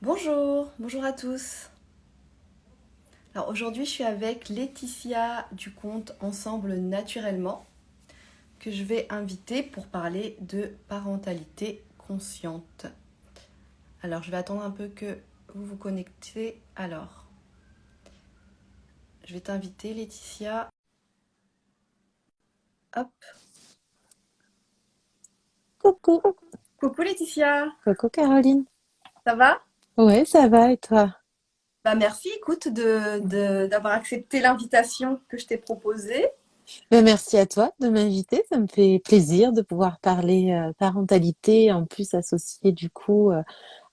Bonjour à tous. Alors aujourd'hui, je suis avec Laetitia du compte Ensemble Naturellement que je vais inviter pour parler de parentalité consciente. Alors, je vais attendre un peu que vous vous connectez. Alors, je vais t'inviter Laetitia. Hop. Coucou, Coucou Laetitia, coucou Caroline. ça va? Ouais, ça va et toi? Bah merci, écoute, d'avoir accepté l'invitation que je t'ai proposée. Ben, merci à toi de m'inviter. Ça me fait plaisir de pouvoir parler parentalité, en plus associée du coup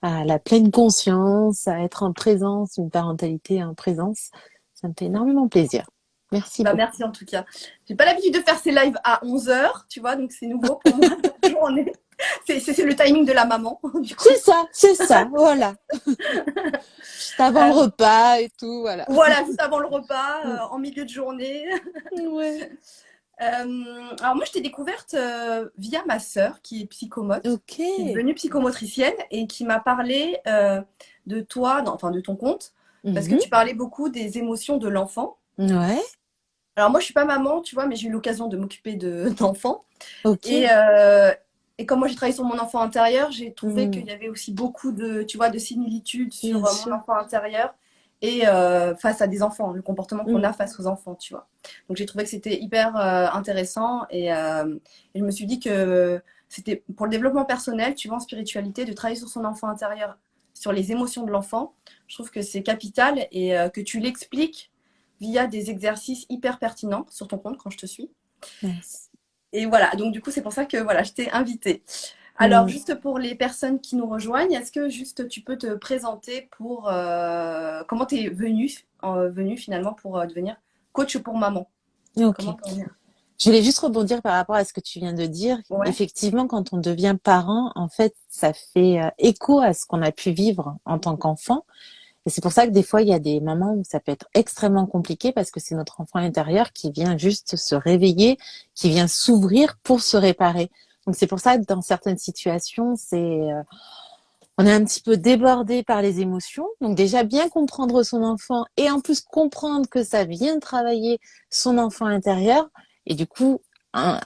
à la pleine conscience, à être en présence, une parentalité en présence. Ça me fait énormément plaisir. Merci Bah beaucoup. merci en tout cas. J'ai pas l'habitude de faire ces lives à 11 h, tu vois, donc c'est nouveau pour moi la journée. C'est le timing de la maman, du coup. C'est ça, voilà. Juste avant le Euh, repas et tout, voilà. voilà, juste avant le repas, en milieu de journée. Ouais, Alors moi, je t'ai découverte via ma sœur, qui est psychomote, ok. qui est devenue psychomotricienne et qui m'a parlé de toi, enfin de ton compte, parce que Mhm. tu parlais beaucoup des émotions de l'enfant. Ouais, Alors moi, je suis pas maman, tu vois, mais j'ai eu l'occasion de m'occuper d'enfants. Et, ok. euh, et comme moi j'ai travaillé sur mon enfant intérieur, j'ai trouvé Hmm, qu'il y avait aussi beaucoup de, tu vois, de similitudes bien sur mon sûr. enfant intérieur et face à des enfants, le comportement qu'on Hmm. a face aux enfants, tu vois. Donc j'ai trouvé que c'était hyper intéressant et je me suis dit que c'était pour le développement personnel, tu vois, en spiritualité, de travailler sur son enfant intérieur, sur les émotions de l'enfant. Je trouve que c'est capital et que tu l'expliques via des exercices hyper pertinents sur ton compte quand je te suis. Merci. Et voilà, donc du coup, c'est pour ça que voilà, je t'ai invitée. Alors, Hmm. juste pour les personnes qui nous rejoignent, est-ce que juste tu peux te présenter pour comment tu es venue finalement pour devenir coach pour maman? Ok. Comment t'en es? Je voulais juste rebondir par rapport à ce que tu viens de dire. Ouais. Effectivement, quand on devient parent, en fait, ça fait écho à ce qu'on a pu vivre en tant qu'enfant. Et c'est pour ça que des fois, il y a des moments où ça peut être extrêmement compliqué parce que c'est notre enfant intérieur qui vient juste se réveiller, qui vient s'ouvrir pour se réparer. Donc c'est pour ça que dans certaines situations, on est un petit peu débordé par les émotions. Donc déjà bien comprendre son enfant et en plus comprendre que ça vient de travailler son enfant intérieur et du coup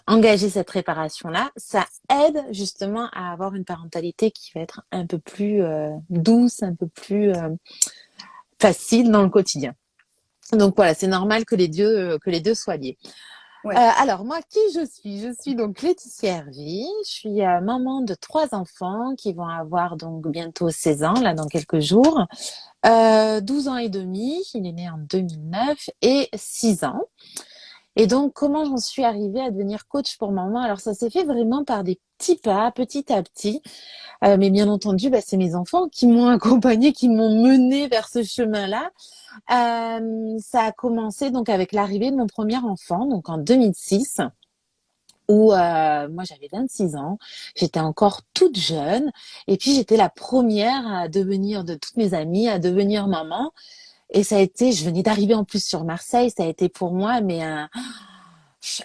engager cette réparation-là, ça aide justement à avoir une parentalité qui va être un peu plus douce, un peu plus facile dans le quotidien. Donc voilà, c'est normal que les deux soient liés. Ouais. Alors moi, qui je suis? Je suis donc Laetitia Hervy. Je suis maman de trois enfants qui vont avoir donc bientôt 16 ans, là dans quelques jours. 12 ans et demi, il est né en 2009, et 6 ans. Et donc, comment j'en suis arrivée à devenir coach pour maman? Alors, ça s'est fait vraiment par des petits pas, petit à petit. Mais bien entendu, bah, c'est mes enfants qui m'ont accompagnée, qui m'ont menée vers ce chemin-là. Ça a commencé donc avec l'arrivée de mon premier enfant, donc en 2006 où moi j'avais 26 ans, j'étais encore toute jeune et puis j'étais la première à devenir de toutes mes amies à devenir maman et ça a été, je venais d'arriver en plus sur Marseille, ça a été pour moi mais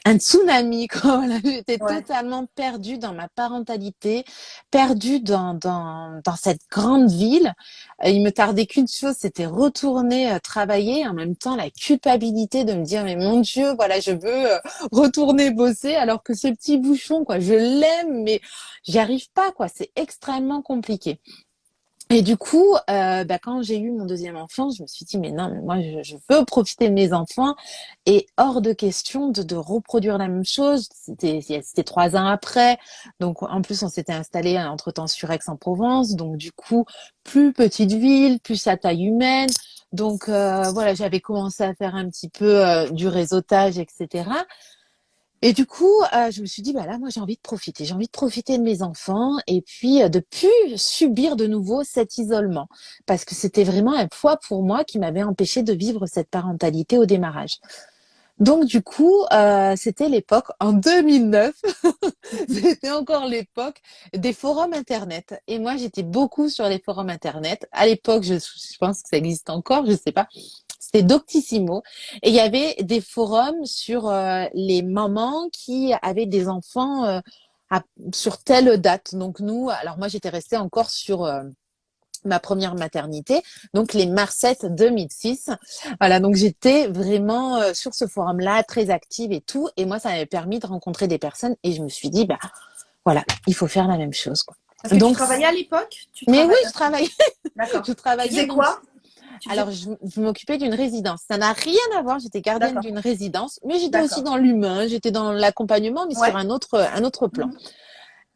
un tsunami quoi. Voilà, j'étais Ouais. totalement perdue dans ma parentalité, perdue dans cette grande ville. Il me tardait qu'une chose, c'était retourner travailler. En même temps, la culpabilité de me dire mais mon Dieu, voilà, je veux retourner bosser alors que ce petit bouchon quoi, je l'aime mais j'y arrive pas quoi. C'est extrêmement compliqué. Et du coup, bah, quand j'ai eu mon deuxième enfant, je me suis dit, mais non, mais moi, je veux profiter de mes enfants et hors de question de reproduire la même chose. C'était 3 ans après. Donc, en plus, on s'était installé entre-temps sur Aix-en-Provence. Donc, du coup, plus petite ville, plus à taille humaine. Donc, voilà, j'avais commencé à faire un petit peu du réseautage, etc. Et du coup, je me suis dit, bah là, moi, j'ai envie de profiter. J'ai envie de profiter de mes enfants et puis de plus subir de nouveau cet isolement. Parce que c'était vraiment un poids pour moi qui m'avait empêché de vivre cette parentalité au démarrage. Donc, du coup, c'était l'époque, en 2009, c'était encore l'époque des forums Internet. Et moi, j'étais beaucoup sur les forums Internet. À l'époque, je pense que ça existe encore, je sais pas. C'était Doctissimo. Et il y avait des forums sur les mamans qui avaient des enfants sur telle date. Donc nous, alors moi, j'étais restée encore sur ma première maternité, donc les Marsettes 2006. Voilà, donc j'étais vraiment sur ce forum-là, très active et tout. Et moi, ça m'avait permis de rencontrer des personnes et je me suis dit, bah voilà, il faut faire la même chose, quoi. Parce que tu Donc, travaillais à l'époque? Tu mais oui, travailles. je travaillais, D'accord. je Tu travaillais faisais donc. quoi? Tu faisais Alors, quoi? je m'occupais d'une résidence. Ça n'a rien à voir. J'étais gardienne D'accord. d'une résidence, mais j'étais aussi D'accord. dans l'humain, j'étais dans l'accompagnement, mais sur Ouais. un autre plan.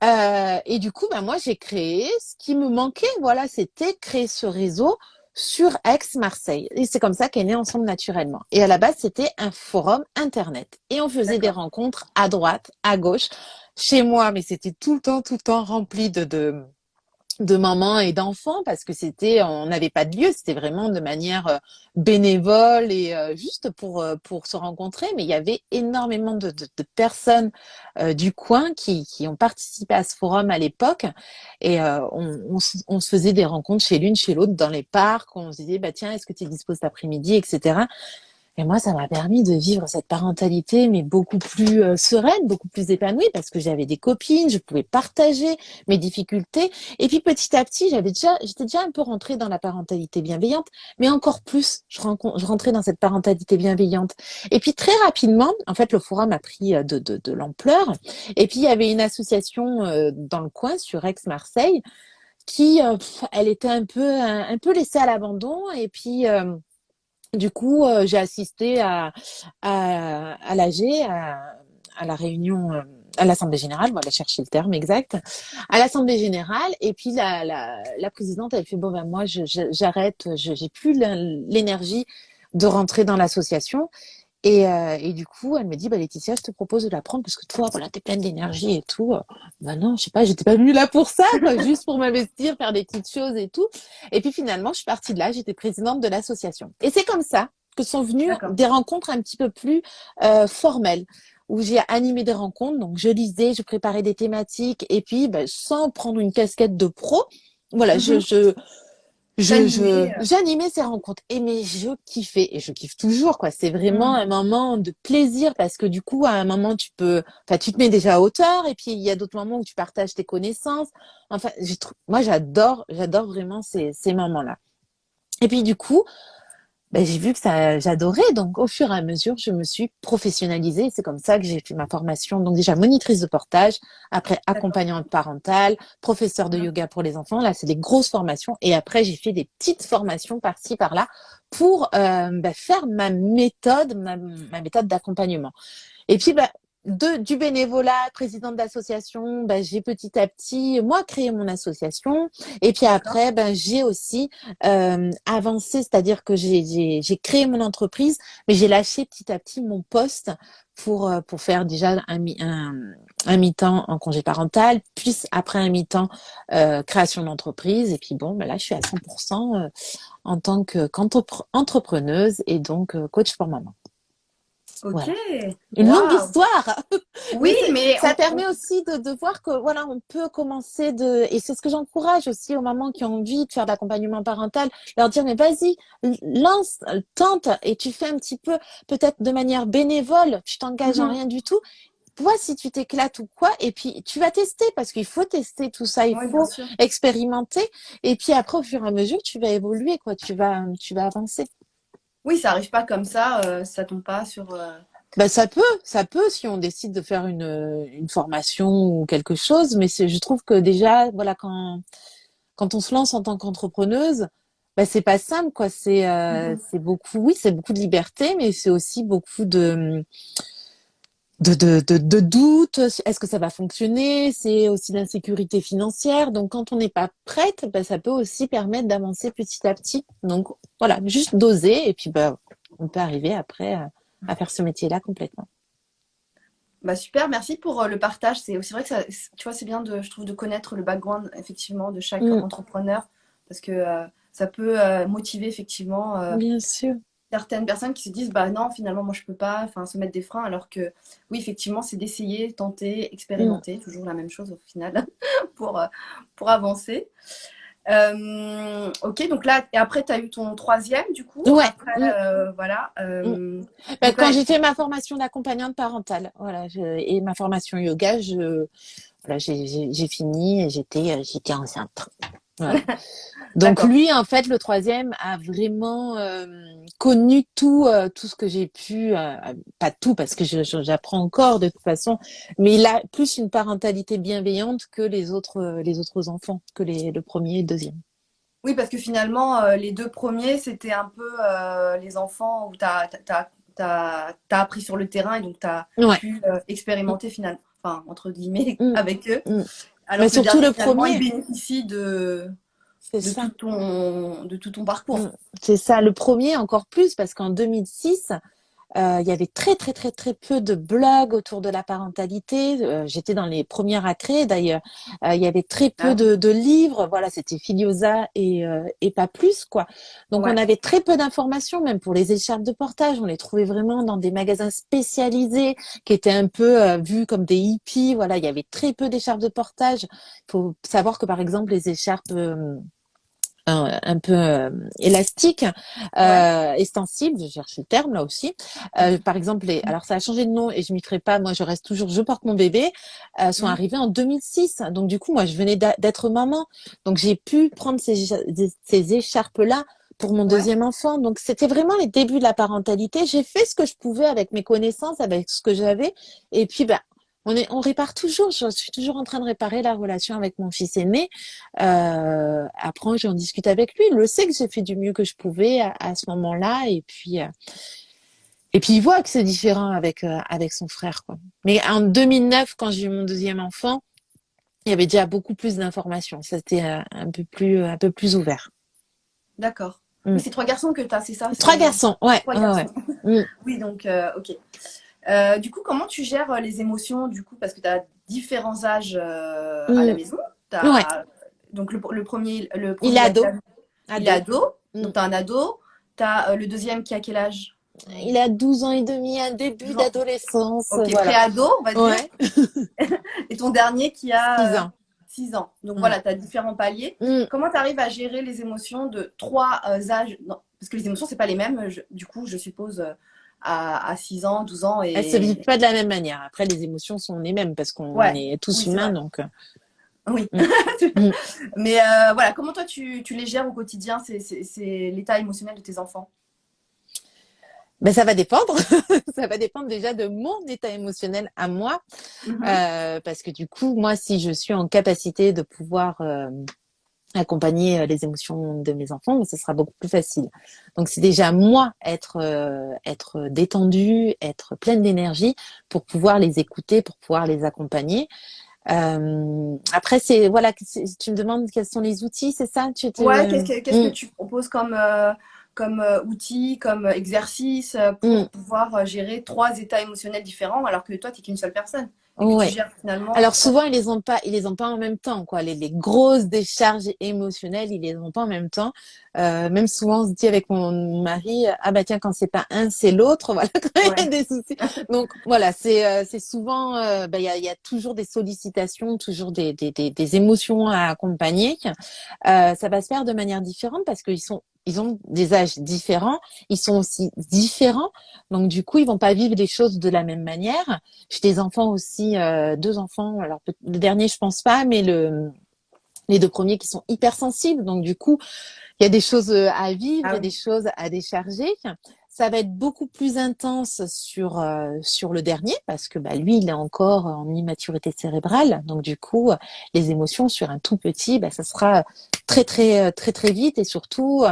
Mhm. Et du coup, ben moi, j'ai créé ce qui me manquait. Voilà, c'était créer ce réseau sur Aix-Marseille. Et c'est comme ça qu'est né Ensemble Naturellement. Et à la base, c'était un forum internet. Et on faisait des D'accord. rencontres à droite, à gauche, chez moi, mais c'était tout le temps rempli de mamans et d'enfants parce que on n'avait pas de lieu, c'était vraiment de manière bénévole et juste pour se rencontrer. Mais il y avait énormément de personnes du coin qui ont participé à ce forum à l'époque et on se faisait des rencontres chez l'une, chez l'autre, dans les parcs. On se disait, bah tiens, est-ce que tu es dispo cet après-midi, etc. Et moi, ça m'a permis de vivre cette parentalité, mais beaucoup plus sereine, beaucoup plus épanouie, parce que j'avais des copines, je pouvais partager mes difficultés. Et puis petit à petit, j'étais déjà un peu rentrée dans la parentalité bienveillante, mais encore plus, je rentrais dans cette parentalité bienveillante. Et puis très rapidement, en fait, le forum a pris de l'ampleur. Et puis il y avait une association dans le coin, sur Aix-Marseille, qui, elle était un peu laissée à l'abandon. Et puis du coup, j'ai assisté à l'AG, à la réunion, à l'Assemblée générale, voilà, chercher le terme exact, à l'Assemblée générale, et puis la présidente avait fait, bon, ben moi, j'arrête, j'ai plus l'énergie de rentrer dans l'association. Et du coup, elle me dit, bah, Laetitia, je te propose de la prendre parce que toi, voilà, t'es pleine d'énergie et tout. Bah non, je sais pas, j'étais pas venue là pour ça, quoi, juste pour m'investir, faire des petites choses et tout. Et puis finalement, je suis partie de là, j'étais présidente de l'association. Et c'est comme ça que sont venues D'accord. des rencontres un petit peu plus formelles, où j'ai animé des rencontres. Donc, je lisais, je préparais des thématiques, et puis, bah, sans prendre une casquette de pro, voilà, Mhm. T'animais. j'animais ces rencontres et mais je kiffais et je kiffe toujours quoi. C'est vraiment Mhm. un moment de plaisir parce que du coup à un moment enfin tu te mets déjà à hauteur et puis il y a d'autres moments où tu partages tes connaissances. Enfin, moi j'adore vraiment ces moments-là. Et puis du coup, ben, j'ai vu que ça, j'adorais. Donc, au fur et à mesure, je me suis professionnalisée. C'est comme ça que j'ai fait ma formation. Donc, déjà, monitrice de portage, après, D'accord. accompagnante parentale, professeur de Mhm. yoga pour les enfants. Là, c'est des grosses formations. Et après, j'ai fait des petites formations par-ci, par-là pour ben, faire ma méthode d'accompagnement. Et puis, bah, du bénévolat, présidente d'association, bah, j'ai petit à petit, moi, créé mon association. Et puis D'accord. après, ben, j'ai aussi avancé, c'est-à-dire que j'ai créé mon entreprise, mais j'ai lâché petit à petit mon poste pour faire déjà un mi-temps en congé parental, puis après un mi-temps création d'entreprise. Et puis bon, ben là, je suis à 100% en tant qu'entrepreneuse et donc coach pour maman. Ok. Voilà. Une longue Waouh. histoire, Oui, mais mais ça permet aussi de voir que voilà, on peut commencer et c'est ce que j'encourage aussi aux mamans qui ont envie de faire d'accompagnement parental, leur dire mais vas-y, lance, tente et tu fais un petit peu, peut-être de manière bénévole, tu t'engages en mhm. rien du tout. Vois si tu t'éclates ou quoi, et puis tu vas tester parce qu'il faut tester tout ça, il Oui, bien faut sûr. expérimenter, et puis après au fur et à mesure tu vas évoluer quoi, tu vas avancer. Oui, ça arrive pas comme ça tombe pas sur. Ben ça peut si on décide de faire une formation ou quelque chose, mais je trouve que déjà, voilà, quand on se lance en tant qu'entrepreneuse, ben c'est pas simple, quoi. Mhm. C'est beaucoup, oui, c'est beaucoup de liberté, mais c'est aussi beaucoup de doutes. Est-ce que ça va fonctionner? C'est aussi l'insécurité financière. Donc, quand on n'est pas prête, ben, ça peut aussi permettre d'avancer petit à petit. Donc, voilà, juste doser et puis, ben, on peut arriver après à faire ce métier-là complètement. Bah super, merci pour le partage. C'est vrai que ça, tu vois, c'est bien je trouve, de connaître le background effectivement de chaque Mm. entrepreneur parce que ça peut motiver effectivement Bien sûr. certaines personnes qui se disent bah non, finalement moi je peux pas, enfin se mettre des freins alors que oui, effectivement, c'est d'essayer, tenter, Mm. expérimenter, toujours la même chose au final pour pour avancer. Ok, donc là, et après, tu as eu ton troisième, du coup, Ouais. après, Mm. voilà. Mm. Bah, Donc là, quand j'ai fait ma formation d'accompagnante parentale, voilà, et ma formation yoga, voilà, j'ai fini et j'étais enceinte. Voilà. Donc D'accord. lui, en fait, le troisième a vraiment connu tout ce que j'ai pu, pas tout parce que j'apprends encore de toute façon, mais il a plus une parentalité bienveillante que les autres enfants, que le premier et le deuxième. Oui, parce que finalement, les deux premiers, c'était un peu les enfants où t'as appris sur le terrain et donc tu as Ouais. pu expérimenter finalement, enfin, entre guillemets, Mm, avec eux. mm. Mais Alors que le surtout dernier, le finalement, il premier, bénéficie c'est ça. de tout ton Mm. parcours. C'est ça, le premier encore plus parce qu'en 2006, il y avait très très très très peu de blogs autour de la parentalité. J'étais dans les premières à créer d'ailleurs. Il y avait très peu Ah oui. de livres. Voilà, c'était Filiosa et pas plus quoi. Donc on Ouais, avait très peu d'informations, même pour les écharpes de portage. On les trouvait vraiment dans des magasins spécialisés qui étaient un peu vus comme des hippies. Voilà, il y avait très peu d'écharpes de portage. Il faut savoir que par exemple les écharpes un peu élastique, ouais. extensible, je cherche le terme là aussi. Mhm. Par exemple, alors ça a changé de nom et je m'y ferai pas, moi je reste toujours, je porte mon bébé, sont Mhm. arrivés en 2006. Donc du coup, moi je venais d'être maman, donc j'ai pu prendre ces écharpes-là pour mon Ouais. deuxième enfant. Donc c'était vraiment les débuts de la parentalité. J'ai fait ce que je pouvais avec mes connaissances, avec ce que j'avais, et puis ben on répare toujours. Je suis toujours en train de réparer la relation avec mon fils aîné. Après, j'en discute avec lui. Il le sait que j'ai fait du mieux que je pouvais à ce moment-là. Et puis, il voit que c'est différent avec son frère, quoi. Mais en 2009, quand j'ai eu mon deuxième enfant, il y avait déjà beaucoup plus d'informations. C'était un peu plus ouvert. D'accord. Oui, Mm. c'est trois garçons que tu as, c'est ça? Trois C'est garçons, ouais, trois ouais, ouais. garçons. Mm. Oui, donc, ok. Du coup, comment tu gères les émotions, du coup, parce que tu as différents âges à la Mm. maison. Ouais. Donc, le Il est premier, il a quel ado. âge? Il est Ado. ado. Mm. Donc, tu as un ado. Tu as le deuxième qui a quel âge? Il a 12 ans et demi, un début 12 ans. d'adolescence, Ok, voilà. pré-ado, on va dire. Ouais. Et ton dernier qui 6 a ans. 6 ans. Donc, Ouais. voilà, tu as différents paliers. Mm. Comment tu arrives à gérer les émotions de trois âges? Non, parce que les émotions, c'est pas les mêmes, du coup, je suppose, à 6 ans, 12 ans Elles se vivent et... pas de la même manière. Après, les émotions sont les mêmes parce qu'on Ouais, est tous oui, c'est humains, vrai. donc. Oui. Mm, mm. Mais voilà, comment toi tu les gères au quotidien, c'est l'état émotionnel de tes enfants? Ben, ça va dépendre. Ça va dépendre déjà de mon état émotionnel à moi, Mhm. parce que du coup, moi, si je suis en capacité de pouvoir accompagner les émotions de mes enfants, mais ce sera beaucoup plus facile. Donc, c'est déjà moi être détendue, être pleine d'énergie pour pouvoir les écouter, pour pouvoir les accompagner. Après, c'est voilà, tu me demandes quels sont les outils, c'est ça? Ouais, qu'est-ce que Mm, tu proposes comme outil, comme exercice mm, pour pouvoir gérer trois états émotionnels différents alors que toi, tu n'es qu'une seule personne et que tu ouais. gères finalement Alors trois. souvent ils les ont pas en même temps quoi. Les grosses décharges émotionnelles, ils les ont pas en même temps. Même souvent on se dit avec mon mari, ah bah tiens quand c'est pas un c'est l'autre. Voilà quand il y a Ouais, des soucis. Donc voilà c'est souvent bah, il y a toujours des sollicitations, toujours des émotions à accompagner. Ça va se faire de manière différente parce ils ont des âges différents, ils sont aussi différents, donc du coup ils vont pas vivre les choses de la même manière. J'ai des enfants aussi, deux enfants. Alors le dernier, je pense pas, mais les deux premiers qui sont hypersensibles. Donc du coup, il y a des choses à vivre ah et oui, des choses à décharger. Ça va être beaucoup plus intense sur le dernier parce que bah, lui, il est encore en immaturité cérébrale. Donc du coup, les émotions sur un tout petit, bah, ça sera très vite et surtout,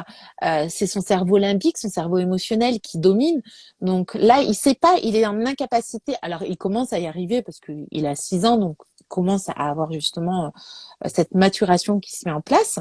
c'est son cerveau limbique, son cerveau émotionnel qui domine. Donc là, il sait pas, il est en incapacité. Alors il commence à y arriver parce qu'il a 6 ans, donc il commence à avoir justement cette maturation qui se met en place.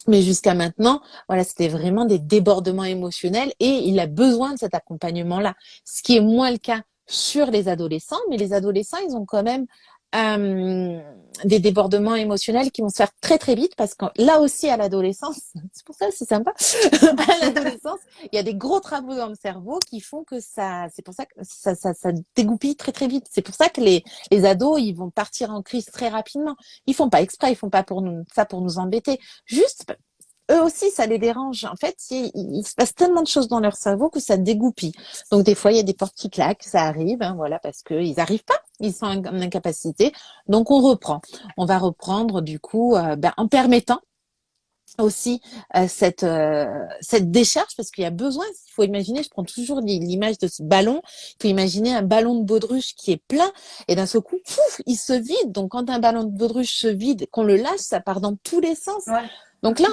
Mais jusqu'à maintenant, voilà, c'était vraiment des débordements émotionnels et il a besoin de cet accompagnement-là. Ce qui est moins le cas sur les adolescents, mais les adolescents, ils ont quand même euh, des débordements émotionnels qui vont se faire très vite parce que là aussi à l'adolescence, c'est pour ça que c'est sympa, à l'adolescence, il y a des gros travaux dans le cerveau qui font que c'est pour ça que ça dégoupille très vite. C'est pour ça que les ados, ils vont partir en crise très rapidement. Ils font pas exprès, ils font pas pour nous embêter. Juste eux aussi, ça les dérange. En fait, il se passe tellement de choses dans leur cerveau que ça dégoupille. Donc, des fois, il y a des portes qui claquent, ça arrive, hein, voilà, parce qu'ils n'arrivent pas, ils sont en incapacité. Donc, on reprend. On va reprendre, du coup, en permettant. aussi cette décharge parce qu'il y a besoin. Il faut imaginer, je prends toujours l'image de ce ballon. Il faut imaginer un ballon de baudruche qui est plein et d'un seul coup, pouf, il se vide. Donc quand un ballon de baudruche se vide, qu'on le lâche, ça part dans tous les sens. Ouais. Donc là,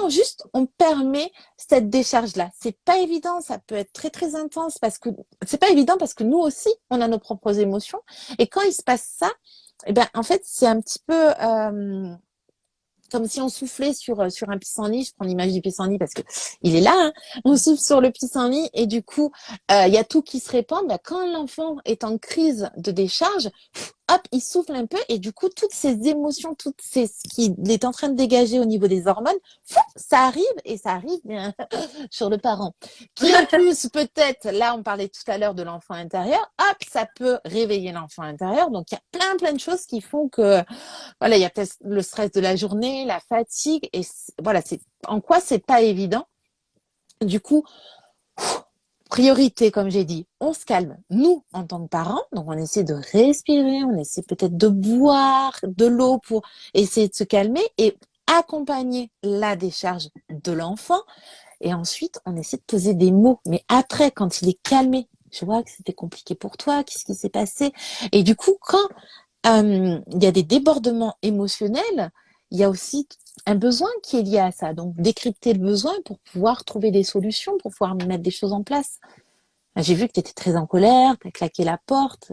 on permet cette décharge-là. C'est pas évident, ça peut être très très intense parce que c'est pas évident parce que nous aussi, on a nos propres émotions. Et quand il se passe ça, eh ben en fait, c'est un petit peu comme si on soufflait sur un pissenlit. Je prends l'image du pissenlit parce que il est là. Hein. On souffle sur le pissenlit et du coup, il y a tout qui se répand. Ben, quand l'enfant est en crise de décharge, hop, il souffle un peu et du coup, toutes ces émotions, ce qu'il est en train de dégager au niveau des hormones, ça arrive et ça arrive bien sur le parent. Qui en plus, peut-être, là, on parlait tout à l'heure de l'enfant intérieur, hop, ça peut réveiller l'enfant intérieur. Donc, il y a plein de choses qui font que voilà, il y a peut-être le stress de la journée, la fatigue, et voilà, c'est en quoi c'est pas évident. Du coup, priorité, comme j'ai dit, on se calme. Nous, en tant que parents, donc on essaie de respirer, on essaie peut-être de boire de l'eau pour essayer de se calmer et accompagner la décharge de l'enfant. Et ensuite, on essaie de poser des mots. Mais après, quand il est calmé, je vois que c'était compliqué pour toi, qu'est-ce qui s'est passé? Et du coup, quand il y a des débordements émotionnels, il y a aussi un besoin qui est lié à ça. Donc, décrypter le besoin pour pouvoir trouver des solutions, pour pouvoir mettre des choses en place. J'ai vu que tu étais très en colère, tu as claqué la porte,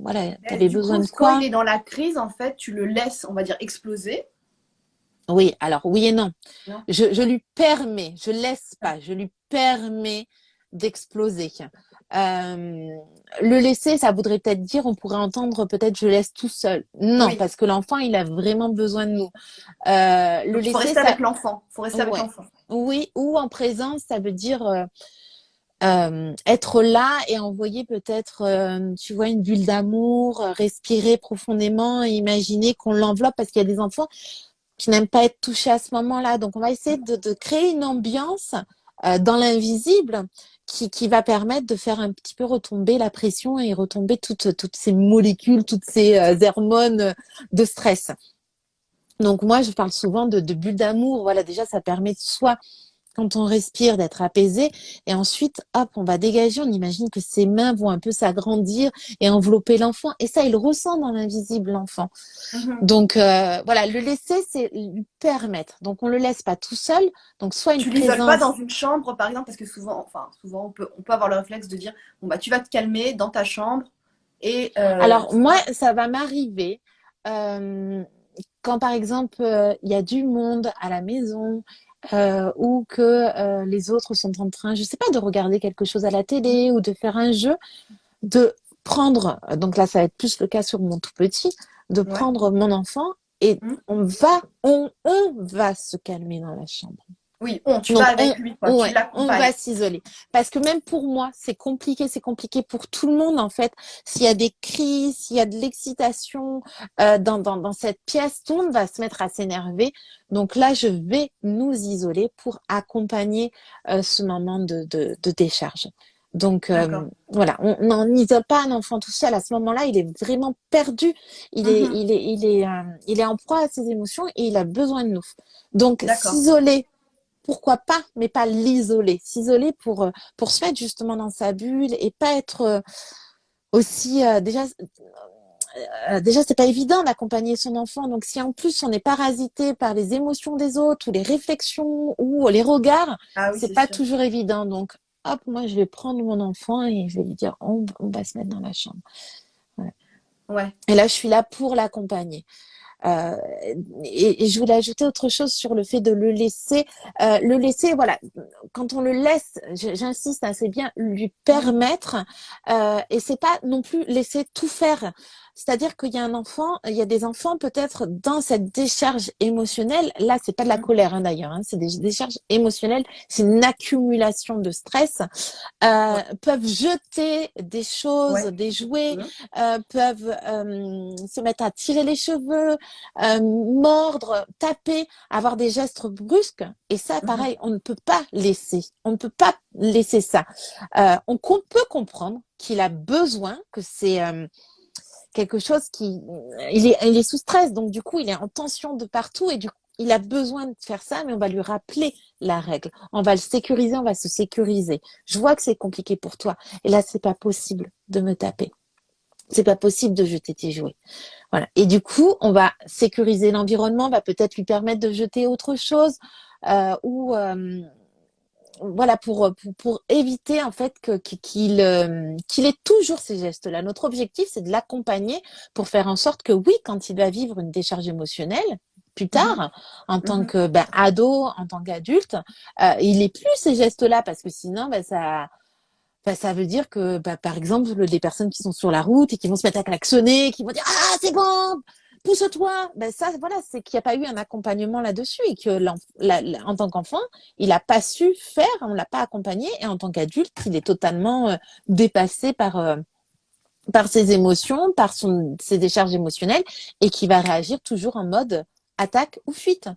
voilà, tu Et avais du besoin coup, de quand il quoi? est dans la crise, en fait, tu le laisses, on va dire, exploser. Oui, alors oui et non. Non? Je lui permets, je laisse pas, je lui permets d'exploser. Euh, le laisser, ça voudrait peut-être dire, on pourrait entendre peut-être je laisse tout seul. Non, Oui. parce que l'enfant, il a vraiment besoin de nous. Le Donc, il faut laisser, rester ça, avec l'enfant. Il faut rester avec ouais, l'enfant. oui, ou en présence, ça veut dire être là et envoyer peut-être, tu vois, une bulle d'amour, respirer profondément, et imaginer qu'on l'enveloppe parce qu'il y a des enfants qui n'aiment pas être touchés à ce moment-là. Donc, on va essayer de créer une ambiance dans l'invisible qui va permettre de faire un petit peu retomber la pression et retomber toutes ces molécules, toutes ces hormones de stress. Donc, moi, je parle souvent de bulles d'amour. Voilà, déjà, ça permet de soit quand on respire, d'être apaisé. Et ensuite, hop, on va dégager. On imagine que ses mains vont un peu s'agrandir et envelopper l'enfant. Et ça, il ressent dans l'invisible, l'enfant. Mhm. Donc, voilà, le laisser, c'est lui permettre. Donc, on le laisse pas tout seul. Donc, soit une Tu l'isoles pas dans présence. une chambre, par exemple, parce que souvent, enfin, souvent on peut avoir le réflexe de dire, bon, bah, tu vas te calmer dans ta chambre et Alors, tu moi, vas. ça va m'arriver euh, quand, par exemple, il y a du monde à la maison ou que les autres sont en train, je sais pas, de regarder quelque chose à la télé ou de faire un jeu, de prendre, donc là, ça va être plus le cas sur mon tout petit, de Ouais. prendre mon enfant et Mhm. on va se calmer dans la chambre. Oui, tu vas Donc, avec lui, quoi. Tu ouais, on va l'accompagnes. s'isoler. Parce que même pour moi, c'est compliqué pour tout le monde, en fait. S'il y a des cris, s'il y a de l'excitation dans cette pièce, tout le monde va se mettre à s'énerver. Donc là, je vais nous isoler pour accompagner ce moment de décharge. Donc D'accord. voilà, on n'isole pas un enfant tout seul. À ce moment-là, il est vraiment perdu. Mhm. Il est en proie à ses émotions et il a besoin de nous. Donc D'accord. s'isoler pourquoi pas, mais pas l'isoler. S'isoler pour se mettre justement dans sa bulle et pas être aussi déjà c'est pas évident d'accompagner son enfant. Donc si en plus on est parasité par les émotions des autres ou les réflexions ou les regards, Ah oui, c'est c'est pas sûr. toujours évident. Donc hop, moi je vais prendre mon enfant et je vais lui dire on va se mettre dans la chambre. Voilà. Ouais. Et là je suis là pour l'accompagner. Euh, et je voulais ajouter autre chose sur le fait de le laisser. Le laisser, voilà, quand on le laisse, j'insiste, hein, c'est bien lui Oui. permettre et c'est pas non plus laisser tout faire. C'est-à-dire qu'il y a un enfant, il y a des enfants peut-être dans cette décharge émotionnelle. Là, c'est pas de la Mhm. colère hein, d'ailleurs, hein, c'est des décharges émotionnelles. C'est une accumulation de stress. Ouais. Peuvent jeter des choses, Ouais. des jouets, Mhm. peuvent se mettre à tirer les cheveux, mordre, taper, avoir des gestes brusques. Et ça, Mhm. pareil, on ne peut pas laisser. On ne peut pas laisser ça. Peut comprendre qu'il a besoin, que c'est quelque chose qui... il est sous stress, donc du coup, il est en tension de partout et du il a besoin de faire ça, mais on va lui rappeler la règle. On va le sécuriser, on va se sécuriser. Je vois que c'est compliqué pour toi. Et là, c'est pas possible de me taper. C'est pas possible de jeter tes jouets. Voilà. Et du coup, on va sécuriser l'environnement, on va peut-être lui permettre de jeter autre chose, ou voilà, pour éviter en fait qu'il ait toujours ces gestes-là. Notre objectif, c'est de l'accompagner pour faire en sorte que oui, quand il va vivre une décharge émotionnelle plus Mhm, tard, en tant mhm. que ado, en tant qu'adulte, il ait plus ces gestes-là parce que sinon, ça veut dire que, par exemple, les personnes qui sont sur la route et qui vont se mettre à klaxonner, qui vont dire ah c'est bon, pousse-toi, ça voilà, c'est qu'il n'y a pas eu un accompagnement là-dessus et que en tant qu'enfant, il n'a pas su faire, on l'a pas accompagné et en tant qu'adulte, il est totalement dépassé par ses émotions, par ses décharges émotionnelles et qui va réagir toujours en mode attaque ou fuite.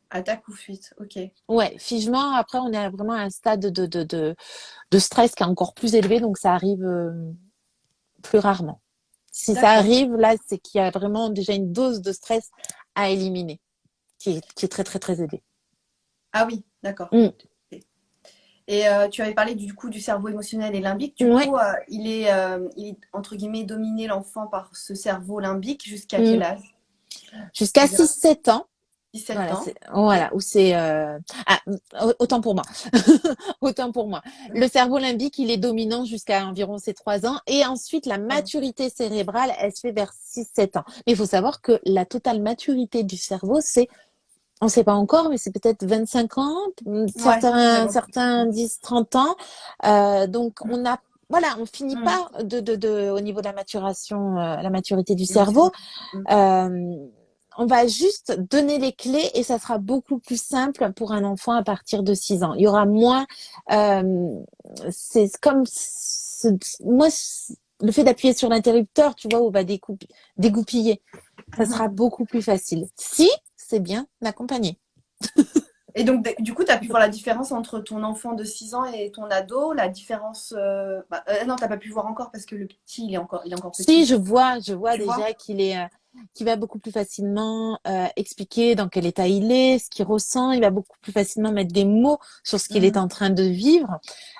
Attaque ou fuite, ok. Ouais, figement. Après, on est vraiment à un stade de stress qui est encore plus élevé, donc ça arrive plus rarement. Si ça D'accord. arrive, là, c'est qu'il y a vraiment déjà une dose de stress à éliminer, qui est très, très, très élevée. Ah oui, d'accord. Mm. Et tu avais parlé du coup du cerveau émotionnel et limbique. Du Ouais. coup, il est entre guillemets dominé l'enfant par ce cerveau limbique jusqu'à quel Mm. âge? Jusqu'à Tu dirais 6-7 ans. 17 Voilà, ans. Ok. où c'est autant pour moi. Autant pour moi. Le cerveau limbique, il est dominant jusqu'à environ ces 3 ans et ensuite la Ah, maturité cérébrale, elle se fait vers 6-7 ans. Mais il faut savoir que la totale maturité du cerveau, on ne sait pas encore, mais c'est peut-être 25 ans, ouais, certains, j'avais entendu. certains disent 30 ans. Donc on finit Mm. pas au niveau de la maturation, la maturité du cerveau. Émotionnel. Mm. Euh, on va juste donner les clés et ça sera beaucoup plus simple pour un enfant à partir de 6 ans. Il y aura moins, euh, c'est comme, moi, le fait d'appuyer sur l'interrupteur, tu vois, où on va dégoupiller, ça Mhm. sera beaucoup plus facile. Si c'est bien accompagné. Et donc, du coup, tu as pu voir la différence entre ton enfant de 6 ans et ton ado, la différence. Non, t'as pas pu voir encore parce que le petit, il est encore Si, petit. je vois Tu vois? déjà qu'il va beaucoup plus facilement expliquer dans quel état il est, ce qu'il ressent. Il va beaucoup plus facilement mettre des mots sur ce qu'il est Mhm. en train de vivre.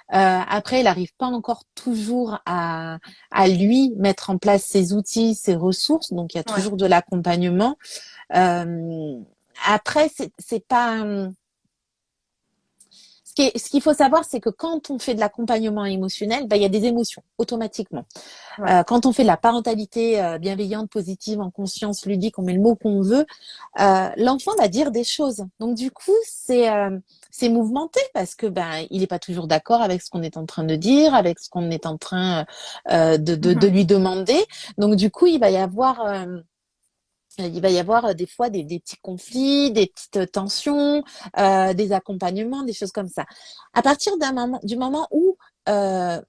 Après, il n'arrive pas encore toujours à lui mettre en place ses outils, ses ressources. Donc, il y a Ouais. toujours de l'accompagnement. Euh, Après, c'est pas ce qu'il faut savoir, c'est que quand on fait de l'accompagnement émotionnel, il y a des émotions automatiquement. Ouais. Quand on fait de la parentalité bienveillante, positive, en conscience ludique, on met le mot qu'on veut, l'enfant va dire des choses. Donc du coup, c'est mouvementé parce que il n'est pas toujours d'accord avec ce qu'on est en train de dire, avec ce qu'on est en train de Mhm. lui demander. Donc du coup, il va y avoir des fois des petits conflits, des petites tensions, des accompagnements, des choses comme ça. À partir du moment où, euh,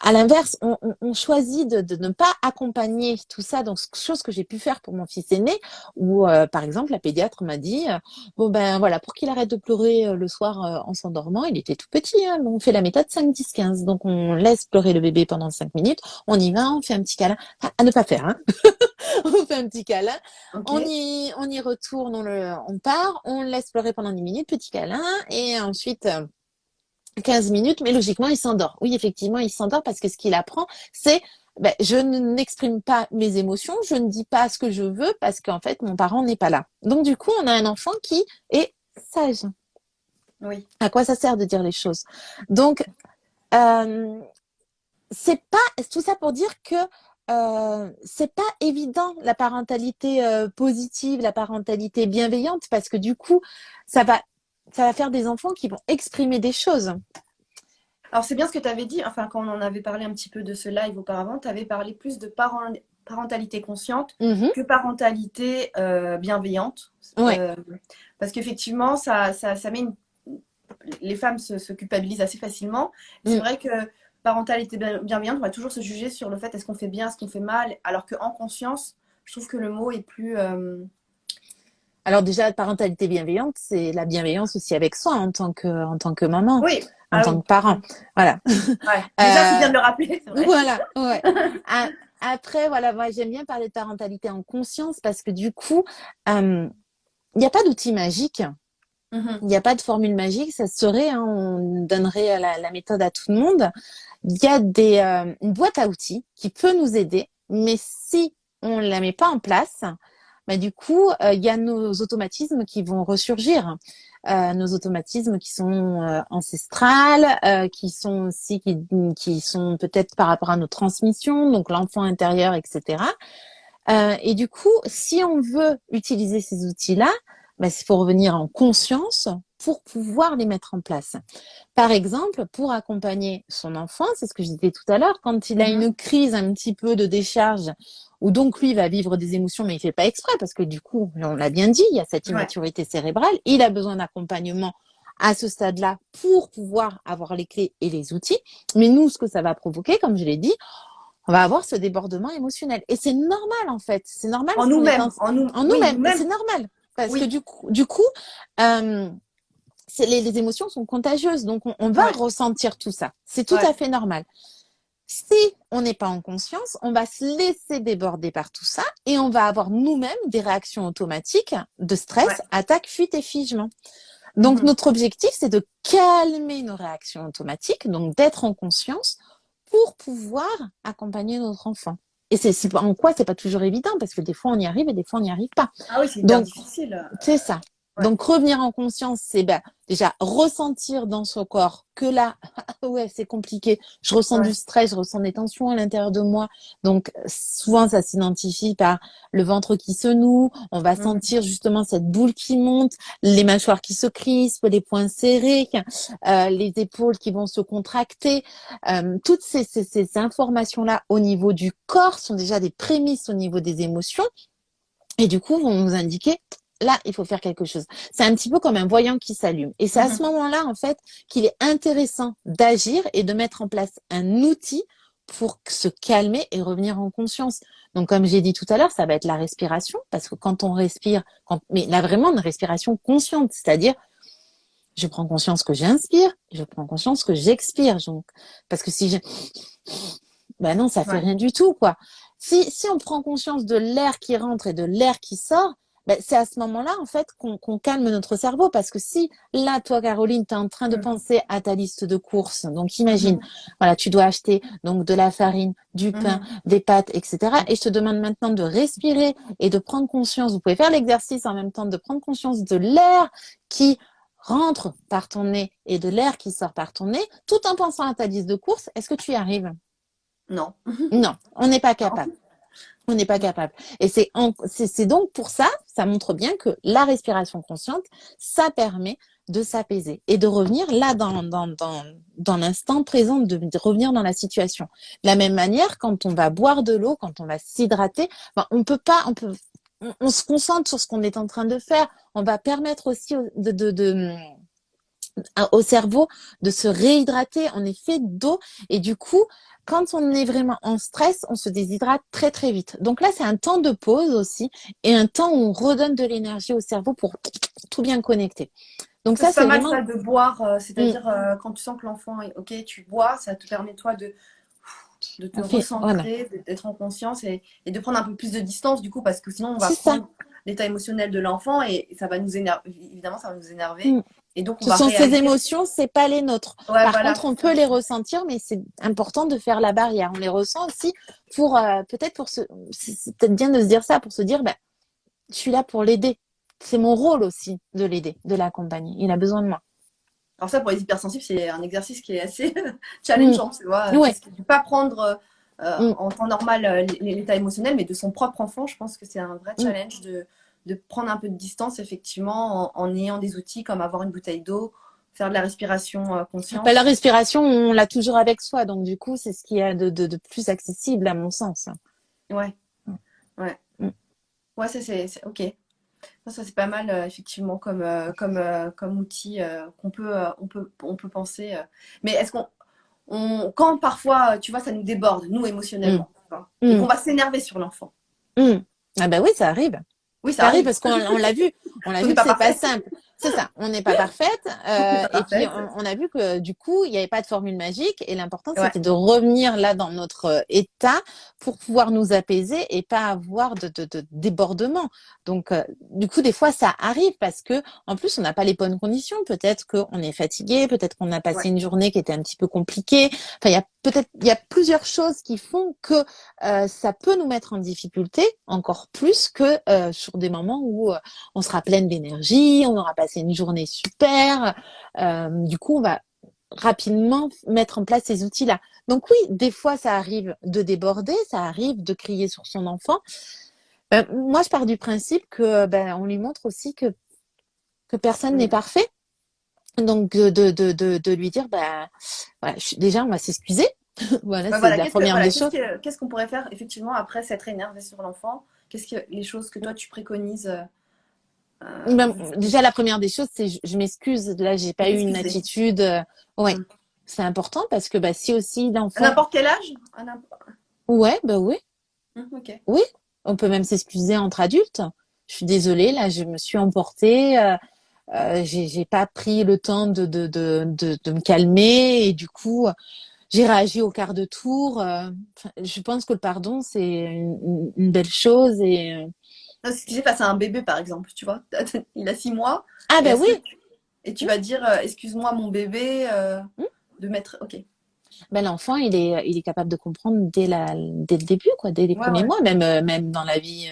à l'inverse, on choisit de ne pas accompagner tout ça, donc chose que j'ai pu faire pour mon fils aîné, où par exemple la pédiatre m'a dit bon ben voilà, pour qu'il arrête de pleurer le soir en s'endormant, il était tout petit, hein, on fait la méthode 5-10-15, donc on laisse pleurer le bébé pendant 5 minutes, on y va, on fait un petit câlin, à ne pas faire, hein. On fait un petit câlin, Ok. on y retourne, on part, on le laisse pleurer pendant 10 minutes, petit câlin, et ensuite 15 minutes, mais logiquement, il s'endort. Oui, effectivement, il s'endort parce que ce qu'il apprend, c'est je n'exprime pas mes émotions, je ne dis pas ce que je veux parce qu'en fait, mon parent n'est pas là. Donc, du coup, on a un enfant qui est sage. Oui. À quoi ça sert de dire les choses? Donc, euh, c'est pas tout ça pour dire que c'est pas évident la parentalité positive, la parentalité bienveillante, parce que du coup, ça va, ça va faire des enfants qui vont exprimer des choses. Alors, c'est bien ce que tu avais dit. Enfin, quand on en avait parlé un petit peu de ce live auparavant, tu avais parlé plus de parentalité consciente Mhm. que parentalité bienveillante. Ouais. Euh, Parce qu'effectivement, ça met les femmes se culpabilisent assez facilement. Et c'est Mm. vrai que parentalité bienveillante, on va toujours se juger sur le fait est-ce qu'on fait bien, est-ce qu'on fait mal, alors qu'en conscience, je trouve que le mot est plus. Alors déjà, la parentalité bienveillante, c'est la bienveillance aussi avec soi en tant que maman, Oui, en ah tant oui. que parent. Voilà. Ouais. Déjà, c'est bien Euh, de le rappeler, c'est vrai. voilà, ouais. A- Après, voilà, moi j'aime bien parler de parentalité en conscience parce que du coup, euh, il n'y a pas d'outil magique. Mhm. Il n'y a pas de formule magique. Ça serait, hein, on donnerait la méthode à tout le monde. Il y a une boîte à outils qui peut nous aider, mais si on ne la met pas en place, bah, du coup, il y a nos automatismes qui vont ressurgir. Nos automatismes qui sont ancestrales, qui sont aussi qui sont peut-être par rapport à nos transmissions, donc l'enfant intérieur, etc. Et du coup, si on veut utiliser ces outils-là, bah, il faut revenir en conscience pour pouvoir les mettre en place. Par exemple, pour accompagner son enfant, c'est ce que je disais tout à l'heure, quand il a Mhm. une crise un petit peu de décharge, où donc lui va vivre des émotions, mais il fait pas exprès, parce que du coup, on l'a bien dit, il y a cette Ouais. immaturité cérébrale, il a besoin d'accompagnement à ce stade-là pour pouvoir avoir les clés et les outils. Mais nous, ce que ça va provoquer, comme je l'ai dit, on va avoir ce débordement émotionnel. Et c'est normal, en fait. C'est normal En parce qu'on est nous-mêmes, en nous, en oui, nous-mêmes. Et c'est nous-mêmes, normal. Parce que oui, du coup, euh, les émotions sont contagieuses, donc on va ouais, ressentir tout ça. C'est tout ouais. à fait normal. Si on n'est pas en conscience, on va se laisser déborder par tout ça et on va avoir nous-mêmes des réactions automatiques de Ouais. stress, attaque, fuite et figement. Donc Mhm. notre objectif, c'est de calmer nos réactions automatiques, donc d'être en conscience pour pouvoir accompagner notre enfant. Et c'est en quoi c'est pas toujours évident parce que des fois on y arrive et des fois on n'y arrive pas. Ah oui, c'est hyper Donc difficile. c'est ça. Ouais. Donc revenir en conscience, c'est ben, déjà ressentir dans son corps que là, ouais, c'est compliqué. Je ressens du Ouais. stress, je ressens des tensions à l'intérieur de moi. Donc souvent ça s'identifie par le ventre qui se noue. On va Mhm. sentir justement cette boule qui monte, les mâchoires qui se crispent, les poings serrés, les épaules qui vont se contracter. Toutes ces informations-là au niveau du corps sont déjà des prémices au niveau des émotions et du coup vont nous indiquer là, il faut faire quelque chose. C'est un petit peu comme un voyant qui s'allume. Et c'est à ce Mhm. moment-là, en fait, qu'il est intéressant d'agir et de mettre en place un outil pour se calmer et revenir en conscience. Donc, comme j'ai dit tout à l'heure, ça va être la respiration, parce que quand on respire, mais là, vraiment, une respiration consciente, c'est-à-dire, je prends conscience que j'inspire, je prends conscience que j'expire. Donc, parce que si je, ben non, ça fait Ouais. rien du tout, quoi. Si on prend conscience de l'air qui rentre et de l'air qui sort, ben, c'est à ce moment-là, en fait, qu'on calme notre cerveau. Parce que si, là, toi, Caroline, tu es en train de Mhm. penser à ta liste de courses, donc imagine, Mhm. voilà, tu dois acheter donc de la farine, du pain, Mhm. des pâtes, etc. Et je te demande maintenant de respirer et de prendre conscience. Vous pouvez faire l'exercice en même temps de prendre conscience de l'air qui rentre par ton nez et de l'air qui sort par ton nez, tout en pensant à ta liste de courses. Est-ce que tu y arrives? Non. Non, on n'est pas Non. capable. On n'est pas capable. Et c'est donc pour ça, ça montre bien que la respiration consciente, ça permet de s'apaiser et de revenir là dans l'instant présent, de revenir dans la situation. De la même manière, quand on va boire de l'eau, quand on va s'hydrater, ben, on peut pas, on se concentre sur ce qu'on est en train de faire. On va permettre aussi au cerveau de se réhydrater. On est fait d'eau et du coup, quand on est vraiment en stress, on se déshydrate très très vite. Donc là, c'est un temps de pause aussi et un temps où on redonne de l'énergie au cerveau pour tout bien connecter. Donc Ça, ça, c'est pas c'est mal vraiment... ça de boire, Mm, c'est-à-dire quand tu sens que l'enfant est OK, tu bois, ça te permet toi de te on fait... Voilà. recentrer, d'être en conscience et de prendre un peu plus de distance du coup, parce que sinon on va C'est ça. prendre l'état émotionnel de l'enfant et ça va nous énerver, évidemment ça va nous énerver Mm. et donc on Ce va sont ces réagir. émotions, c'est pas les nôtres. Ouais, Par voilà, contre, c'est on peut ça. les ressentir, mais c'est important de faire la barrière. On les ressent aussi pour peut-être pour se, c'est peut-être bien de se dire ça, pour se dire, ben, je suis là pour l'aider. C'est mon rôle aussi de l'aider, de l'accompagner. Il a besoin de moi. Alors ça, pour les hypersensibles, c'est un exercice qui est assez Mm. challengeant, tu vois, Ouais. parce que ne pas prendre Mm. en temps normal l'état émotionnel, mais de son propre enfant, je pense que c'est un vrai Mm. challenge de prendre un peu de distance, effectivement, en ayant des outils comme avoir une bouteille d'eau, faire de la respiration Bah, la consciente. respiration, on l'a toujours avec soi, donc du coup, c'est ce qui est de plus accessible à mon sens. Ouais, ouais. Mm. Ouais, ok. Ça, c'est pas mal, effectivement, comme outil on peut penser. Mais est-ce quand parfois, tu vois, ça nous déborde, nous, Mm. émotionnellement, tu vois, et qu'on Mm. va s'énerver sur l'enfant. Mm. Ah bah oui, ça arrive. Oui, ça Ça arrive arrive. parce qu'on l'a vu On n'est que pas c'est pas parfait. simple. C'est ça, on n'est pas parfaite. On n'est pas Et puis, parfaite. on a vu que du coup, il n'y avait pas de formule magique. Et l'important, Ouais, c'était de revenir là dans notre état pour pouvoir nous apaiser et pas avoir de débordement. Donc, du coup, des fois, ça arrive parce que, en plus, on n'a pas les bonnes conditions. Peut-être qu'on est fatigué, peut-être qu'on a passé ouais. une journée qui était un petit peu compliquée. Enfin, il y a plusieurs choses qui font que ça peut nous mettre en difficulté encore plus que sur des moments où on sera pleine d'énergie, on aura passé une journée super. Du coup, on va rapidement mettre en place ces outils-là. Donc oui, des fois, ça arrive de déborder, ça arrive de crier sur son enfant. Moi, je pars du principe que on lui montre aussi que personne n'est Mm. parfait. Donc de lui dire voilà, déjà on va s'excuser. Voilà, Ouais, c'est voilà, la première des choses. qu'est-ce qu'on pourrait faire effectivement après s'être énervé sur l'enfant? Qu'est-ce que les choses que toi tu préconises Déjà, la première des choses, c'est je m'excuse. Là, j'ai de pas eu une t'excuser? attitude. Ouais, Mm. c'est important parce que si aussi À l'enfant. n'importe quel âge? Ouais, oui, Ok. oui. On peut même s'excuser entre adultes. Je suis désolée, là, je me suis emportée. J'ai pas pris le temps de me calmer et du coup, j'ai réagi au quart de tour. Je pense que le pardon, c'est une belle chose et Non, c'est ce qui s'est face à un bébé par exemple, tu vois. Il a 6 mois ah et oui. et tu vas dire excuse-moi mon bébé Hmm. de mettre. Ok. L'enfant, il est capable de comprendre dès le début, quoi, dès les Ouais, premiers ouais. mois, même dans la vie,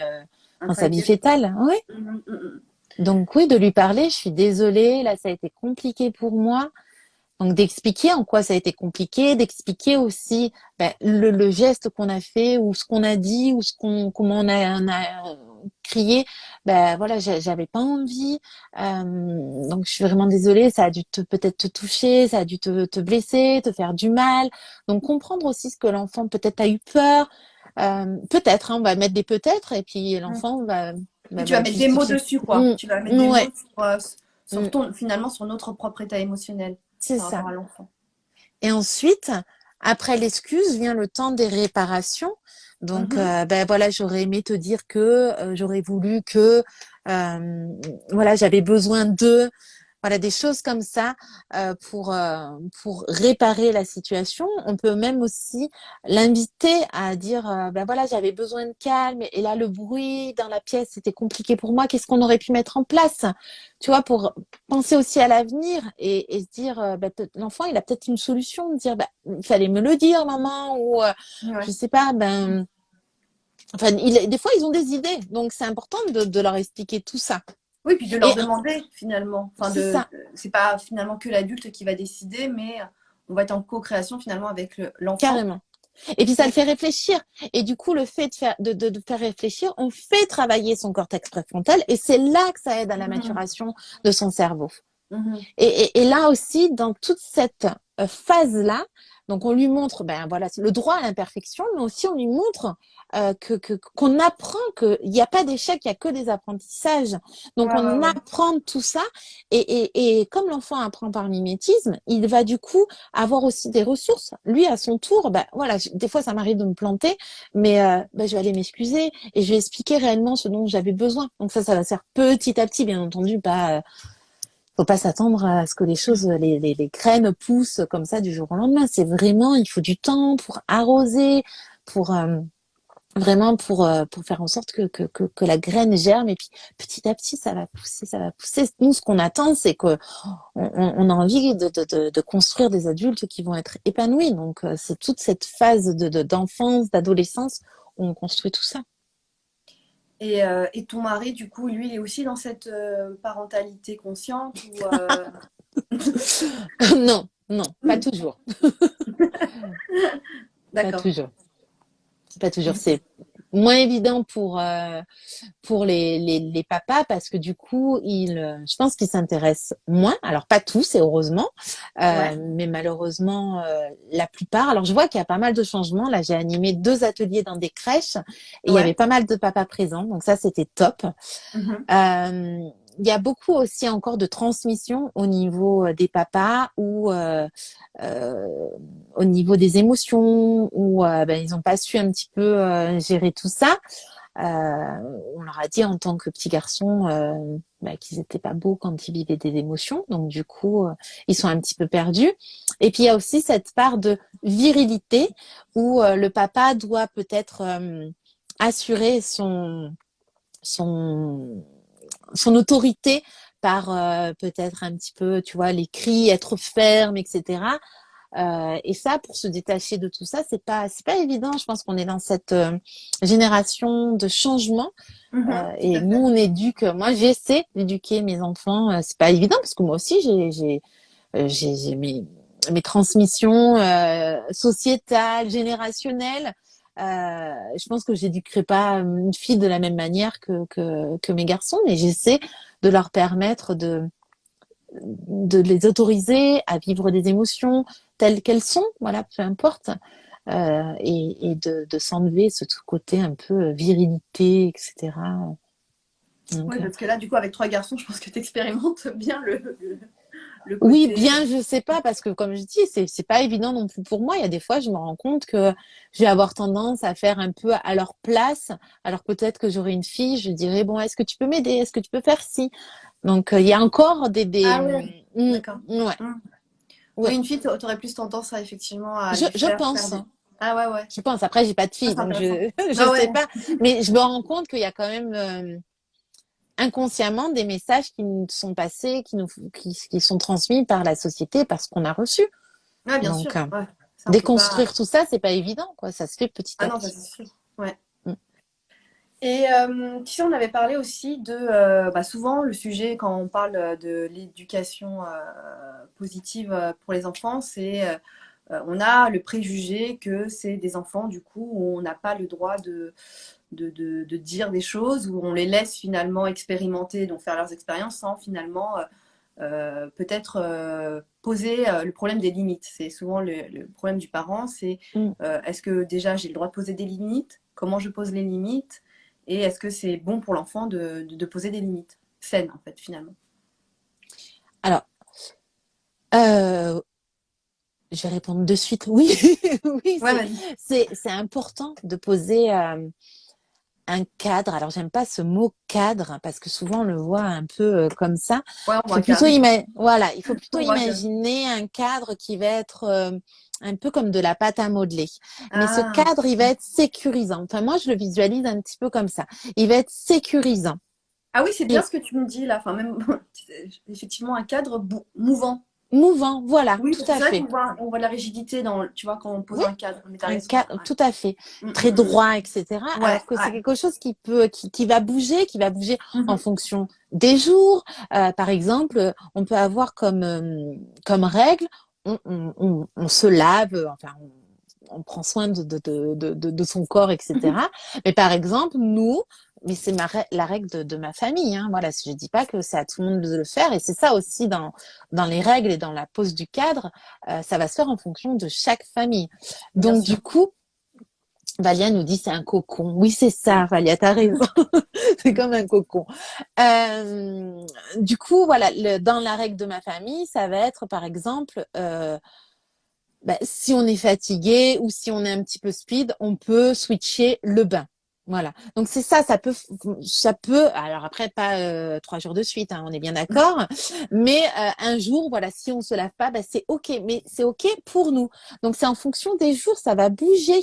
dans sa vie Infantil. fétale. Oui. Mhm, mhm. Donc oui, de lui parler, je suis désolée, là, ça a été compliqué pour moi. Donc d'expliquer en quoi ça a été compliqué, d'expliquer aussi le geste qu'on a fait ou ce qu'on a dit ou comment on a crié. Voilà, j'avais pas envie. Donc je suis vraiment désolée. Ça a dû peut-être te toucher, ça a dû te blesser, te faire du mal. Donc comprendre aussi ce que l'enfant peut-être a eu peur. Peut-être, hein, on va mettre des peut-être et puis Mhm. l'enfant Puis tu vas va mettre des mots justifier. dessus, quoi. Mm, Tu vas mettre des mots ouais, sur mm, ton, finalement, sur notre propre état émotionnel c'est par ça. rapport à l'enfant. Et ensuite, après l'excuse, vient le temps des réparations. Donc, Mhm. voilà, j'aurais aimé te dire que j'aurais voulu que, voilà, j'avais besoin de, voilà, des choses comme ça pour réparer la situation. On peut même aussi l'inviter à dire, voilà, j'avais besoin de calme et là, le bruit dans la pièce, c'était compliqué pour moi. Qu'est-ce qu'on aurait pu mettre en place? Tu vois, pour penser aussi à l'avenir et se dire, l'enfant, il a peut-être une solution, de dire, il fallait me le dire, maman, ou je Ouais. sais pas, enfin, des fois, ils ont des idées, donc c'est important de leur expliquer tout ça. Oui, puis de leur Et demander finalement. Enfin, c'est ça, c'est pas finalement que l'adulte qui va décider, mais on va être en co-création finalement avec l'enfant. carrément. Et puis ça le Pour... fait réfléchir. Et du coup, le fait de faire réfléchir, on fait travailler son cortex préfrontal et c'est là que ça aide à la Mhm. maturation de son cerveau. Mhm. Et là aussi, dans toute cette phase-là, donc on lui montre, voilà, le droit à l'imperfection, mais aussi on lui montre qu'on apprend qu'il n'y a pas d'échec, il n'y a que des apprentissages. Donc Ouais, ouais, on ouais. apprend tout ça, et comme l'enfant apprend par mimétisme, il va du coup avoir aussi des ressources. Lui, à son tour, voilà, des fois ça m'arrive de me planter, mais je vais aller m'excuser et je vais expliquer réellement ce dont j'avais besoin. Donc ça va se faire petit à petit, bien entendu, pas faut pas s'attendre à ce que les choses, les graines poussent comme ça du jour au lendemain. C'est vraiment, il faut du temps pour arroser, pour vraiment pour faire en sorte que la graine germe et puis petit à petit ça va pousser, ça va pousser. Nous, ce qu'on attend, c'est que on a envie de construire des adultes qui vont être épanouis. Donc c'est toute cette phase d'enfance, d'adolescence où on construit tout ça. Et ton mari, du coup, lui, il est aussi dans cette parentalité consciente ou Non, non, pas toujours, pas D'accord. toujours. Pas toujours. C'est moins évident pour les papas parce que du coup, je pense qu'ils s'intéressent moins. Alors, pas tous, et heureusement, Ouais, mais malheureusement, la plupart. Alors, je vois qu'il y a pas mal de changements. Là, j'ai animé 2 ateliers dans des crèches et il y avait ouais. pas mal de papas présents. Donc, ça, c'était top. Mhm. Il y a beaucoup aussi encore de transmission au niveau des papas ou euh, au niveau des émotions où ils n'ont pas su un petit peu gérer tout ça. On leur a dit en tant que petits garçons qu'ils n'étaient pas beaux quand ils vivaient des émotions. Donc du coup, ils sont un petit peu perdus. Et puis il y a aussi cette part de virilité où le papa doit peut-être assurer son son autorité par peut-être un petit peu, tu vois, les cris, être ferme, etc. Et ça, pour se détacher de tout ça, c'est pas évident. Je pense qu'on est dans cette génération de changement. Tout Et à nous, fait. on éduque. Moi, j'essaie d'éduquer mes enfants. C'est pas évident parce que moi aussi, j'ai mes transmissions sociétales, générationnelles. Je pense que j'éduquerai pas une fille de la même manière que mes garçons, mais j'essaie de leur permettre de les autoriser à vivre des émotions telles qu'elles sont, voilà, peu importe, et de s'enlever ce côté un peu virilité, etc. Donc, Oui, parce que là, du coup, avec 3 garçons, je pense que tu expérimentes bien le oui, côté. bien, je sais pas, parce que comme je dis, c'est pas évident non plus pour moi. Il y a des fois, je me rends compte que je vais avoir tendance à faire un peu à leur place. Alors peut-être que j'aurai une fille, je dirais, bon, est-ce que tu peux m'aider? Est-ce que tu peux faire ci? Donc, il y a encore Ah ouais, d'accord. ouais, Hmm. Oui, ouais. une fille, t'aurais plus tendance à effectivement à lui Je faire pense, des. hein. Ah ouais, ouais. Je pense. Après, j'ai pas de Ça, fille, c'est donc intéressant. je Ah sais ouais. pas. Mais je me rends compte qu'il y a quand même inconsciemment des messages qui nous sont passés, qui sont transmis par la société, parce qu'on a reçu. Ouais, bien sûr. Donc, Ouais. Ça, on peut pas. déconstruire tout ça, c'est pas évident, quoi. Ça se fait petit Ah à non, ça petit. c'est sûr. Ouais. Mm. Et tu sais, on avait parlé aussi de, souvent le sujet quand on parle de l'éducation positive pour les enfants, c'est on a le préjugé que c'est des enfants du coup où on n'a pas le droit de dire des choses, où on les laisse finalement expérimenter, donc faire leurs expériences sans finalement peut-être poser le problème des limites. C'est souvent le problème du parent, c'est Mm. est-ce que déjà j'ai le droit de poser des limites? Comment je pose les limites? Et est-ce que c'est bon pour l'enfant de poser des limites saines, en fait, finalement? Alors, euh, je vais répondre de suite. Oui, oui, Ouais, vas-y. c'est important de poser un cadre. Alors, j'aime pas ce mot cadre parce que souvent on le voit un peu comme ça. Ouais, on Il voit faut un plutôt cadre. voilà, il faut plutôt On voit un cadre. imaginer un cadre qui va être un peu comme de la pâte à modeler. Mais ce Ah. cadre, il va être sécurisant. Enfin, moi, je le visualise un petit peu comme ça. Il va être sécurisant. Ah oui, c'est bien Et ce que tu me dis là. Enfin, même effectivement un cadre mouvant. mouvant, voilà, Oui, tout parce que à c'est vrai fait. qu'on voit la rigidité dans, tu vois, quand on pose Oui, un cadre. Mais t'as un raison. cadre, Ouais. tout à fait, Mm, très mm, droit, etc. ouais, Alors que c'est ouais. quelque chose qui va bouger en Mhm, fonction des jours. Par exemple, on peut avoir comme règle, on se lave, enfin, on prend soin de son corps, mhm. etc. Mais par exemple, nous, mais c'est la règle de ma famille. Hein, voilà, je dis pas que c'est à tout le monde de le faire. Et c'est ça aussi dans les règles et dans la pose du cadre, ça va se faire en fonction de chaque famille. Bien Donc sûr. du coup, Valia nous dit c'est un cocon. Oui, c'est ça, Valia, t'as raison. C'est comme un cocon. Euh, du coup, voilà, dans la règle de ma famille, ça va être par exemple si on est fatigué ou si on est un petit peu speed, on peut switcher le bain. Voilà. Donc c'est ça, ça peut. Alors après, pas 3 jours de suite, hein, on est bien d'accord. Mais un jour, voilà, si on se lave pas, c'est ok. Mais c'est ok pour nous. Donc c'est en fonction des jours, ça va bouger.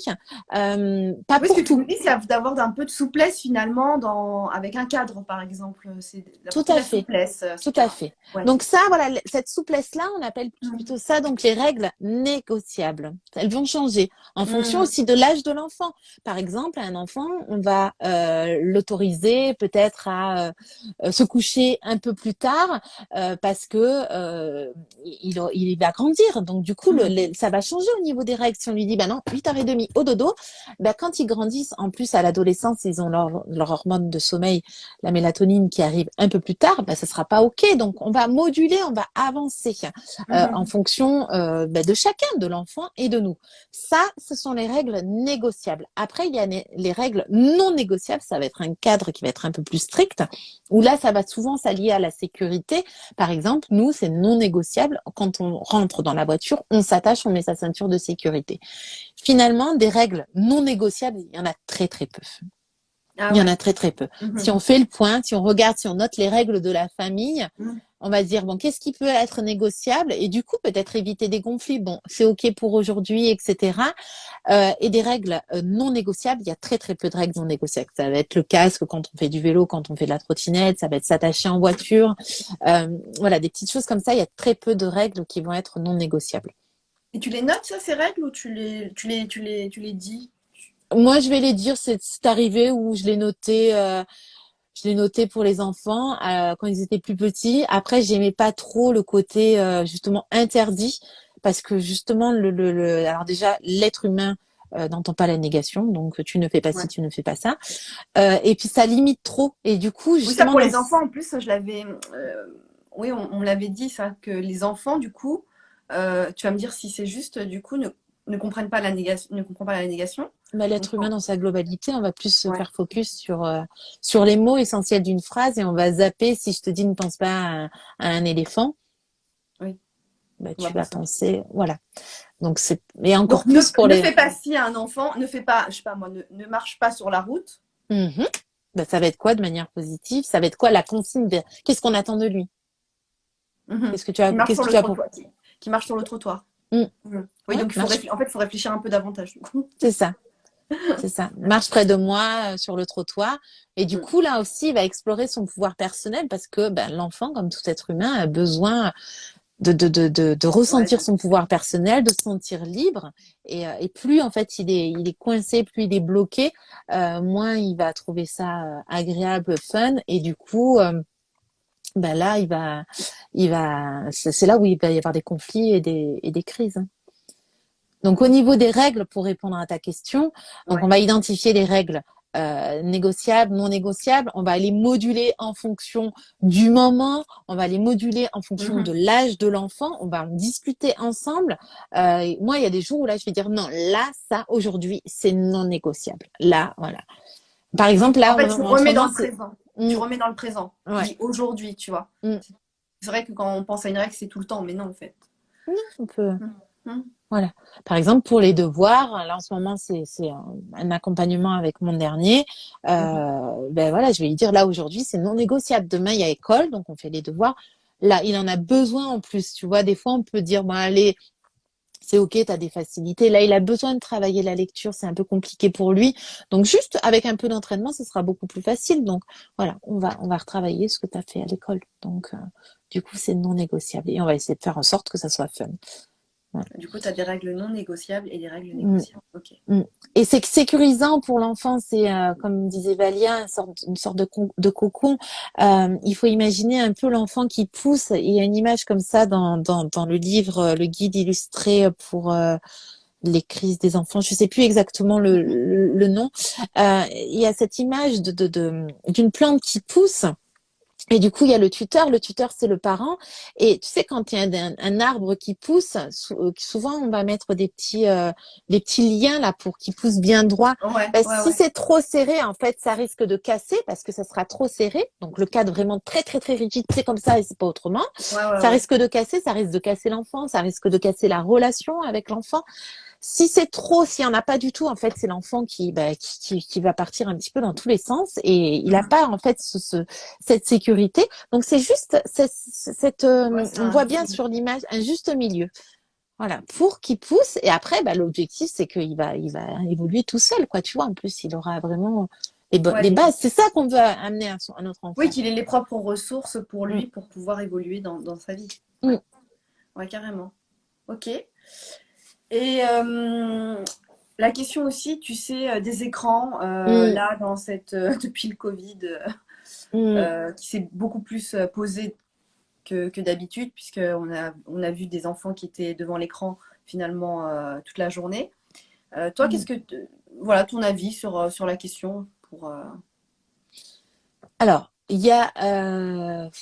Pas Oui, ce que pour tu tout. me dis, c'est d'avoir un peu de souplesse finalement avec un cadre, par exemple. C'est Tout d'apporter de à la fait. souplesse à ce Tout à cadre. fait. Ouais. Donc ça, voilà, cette souplesse-là, on appelle plutôt Mhm. ça donc les règles négociables. Elles vont changer en fonction Mhm. aussi de l'âge de l'enfant. Par exemple, un enfant, on va l'autoriser peut-être à se coucher un peu plus tard parce que il va grandir. Donc du coup, Mhm. ça va changer au niveau des règles. Si on lui dit, bah non, 8h30 au dodo, quand ils grandissent, en plus à l'adolescence, ils ont leur hormone de sommeil, la mélatonine qui arrive un peu plus tard, ça sera pas OK. Donc, on va moduler, on va avancer en Mhm. fonction de chacun, de l'enfant et de nous. Ça, ce sont les règles négociables. Après, il y a les règles non négociables. Ça va être un cadre qui va être un peu plus strict, où là, ça va souvent s'allier à la sécurité. Par exemple, nous, c'est non négociable. Quand on rentre dans la voiture, on s'attache, on met sa ceinture de sécurité. Finalement, des règles non négociables, il y en a très, très peu. Ah Il y en ouais. a très très peu. Si Mhm. on fait le point, si on regarde, si on note les règles de la famille, Mhm. on va dire, bon, qu'est-ce qui peut être négociable? Et du coup, peut-être éviter des conflits. Bon, c'est OK pour aujourd'hui, etc. Et des règles non négociables, il y a très très peu de règles non négociables. Ça va être le casque quand on fait du vélo, quand on fait de la trottinette, ça va être s'attacher en voiture. Voilà, des petites choses comme ça, il y a très peu de règles qui vont être non négociables. Et tu les notes, ça, ces règles, ou tu les dis? Moi, je vais les dire, c'est arrivé où je l'ai noté pour les enfants quand ils étaient plus petits. Après, j'aimais pas trop le côté justement interdit parce que justement alors déjà l'être humain n'entend pas la négation, donc tu ne fais pas ci, Ouais. tu ne fais pas ça. Et puis ça limite trop. Et du coup, Oui, ça justement pour dans les enfants, en plus, je l'avais. Oui, on me l'avait dit, ça, que les enfants, du coup, tu vas me dire si c'est juste, du coup, ne comprennent pas la négation, ne comprend pas la négation. Donc, l'être humain dans sa globalité, on va plus se ouais, faire focus sur les mots essentiels d'une phrase et on va zapper. Si je te dis ne pense pas à un éléphant, oui, bah, on va tu vas penser. penser, voilà. Donc c'est et encore Donc, plus pour ne les. fais pas ci à un enfant, ne fais pas, je sais pas moi, ne marche pas sur la route. Mhm. Bah, ça va être quoi de manière positive? Ça va être quoi la consigne qu'est-ce qu'on attend de lui? Mhm. Qu'est-ce que tu as, qu'est-ce que tu as pour. Qui marche sur le trottoir. Mhm. Mhm. Oui, Ouais, donc marche. en fait, il faut réfléchir un peu davantage, du coup. C'est ça, c'est ça. Marche près de moi sur le trottoir. Et du Mhm. coup, là aussi, il va explorer son pouvoir personnel parce que ben, l'enfant, comme tout être humain, a besoin de Ouais, ressentir son pouvoir personnel, de se sentir libre. Et plus, en fait, il est coincé, plus il est bloqué, moins il va trouver ça agréable, fun. Et du coup, ben là, c'est là où il va y avoir des conflits et des crises, hein. Donc, au niveau des règles, pour répondre à ta question, donc on ouais. va identifier les règles négociables, non négociables. On va les moduler en fonction du moment. On va les moduler en fonction de Mhm. l'âge de l'enfant. On va en discuter ensemble. Moi, il y a des jours où là, je vais dire non, là, ça, aujourd'hui, c'est non négociable. Là, voilà. Par exemple, En là, fait, tu en ce remets dans moment, le c'est... présent. Tu Mm, remets dans le présent. Tu ouais. dis aujourd'hui, tu vois. Mm. C'est vrai que quand on pense à une règle, c'est tout le temps, mais non, en fait. Non, on peut... Mhm. Voilà. Par exemple, pour les devoirs, là en ce moment, c'est un accompagnement avec mon dernier. Mhm. Ben voilà, je vais lui dire là aujourd'hui, c'est non négociable. Demain, il y a école, donc on fait les devoirs. Là, il en a besoin en plus. Tu vois, des fois, on peut dire, bon, allez, c'est OK, tu as des facilités. Là, il a besoin de travailler la lecture, c'est un peu compliqué pour lui. Donc, juste avec un peu d'entraînement, ce sera beaucoup plus facile. Donc, voilà, on va retravailler ce que tu as fait à l'école. Donc, du coup, c'est non négociable. Et on va essayer de faire en sorte que ça soit fun. Voilà. Du coup, tu as des règles non négociables et des règles Mm. négociables. Ok. Mm. Et c'est sécurisant pour l'enfant, c'est comme disait Valia, une sorte de cocon. Il faut imaginer un peu l'enfant qui pousse. Il y a une image comme ça dans le livre, le guide illustré pour les crises des enfants. Je sais plus exactement Mhm. le nom. Il y a cette image d'une plante qui pousse. Et du coup, il y a le tuteur. Le tuteur, c'est le parent. Et tu sais, quand il y a un arbre qui pousse, souvent, on va mettre des petits liens là pour qu'il pousse bien droit. Ouais, Ben, ouais, si ouais. c'est trop serré, en fait, ça risque de casser parce que ça sera trop serré. Donc, le cadre vraiment très, très, très rigide, c'est comme ça et c'est pas autrement. Ouais, ouais, Ça ouais. risque de casser, ça risque de casser l'enfant, ça risque de casser la relation avec l'enfant. Si c'est trop, s'il n'y en a pas du tout, en fait, c'est l'enfant qui va partir un petit peu dans tous les sens et il n'a Mhm. pas, en fait, cette sécurité. Donc, c'est juste, Ouais, c'est on un voit juste bien milieu. sur l'image un juste milieu. Voilà, pour qu'il pousse. Et après, bah, l'objectif, c'est il va évoluer tout seul, quoi. Tu vois, en plus, il aura vraiment Ouais, les bases. C'est ça qu'on veut amener à notre oui, enfant. qu'il ait les propres ressources pour Mm, lui, pour pouvoir évoluer dans sa vie. Ouais, mm, ouais, carrément. Ok. Et la question aussi, tu sais, des écrans, mm, là, depuis le Covid, mm. qui s'est beaucoup plus posé que d'habitude, puisqu'on a vu des enfants qui étaient devant l'écran finalement toute la journée. Toi, Mm. voilà, ton avis sur la question Alors, il y a,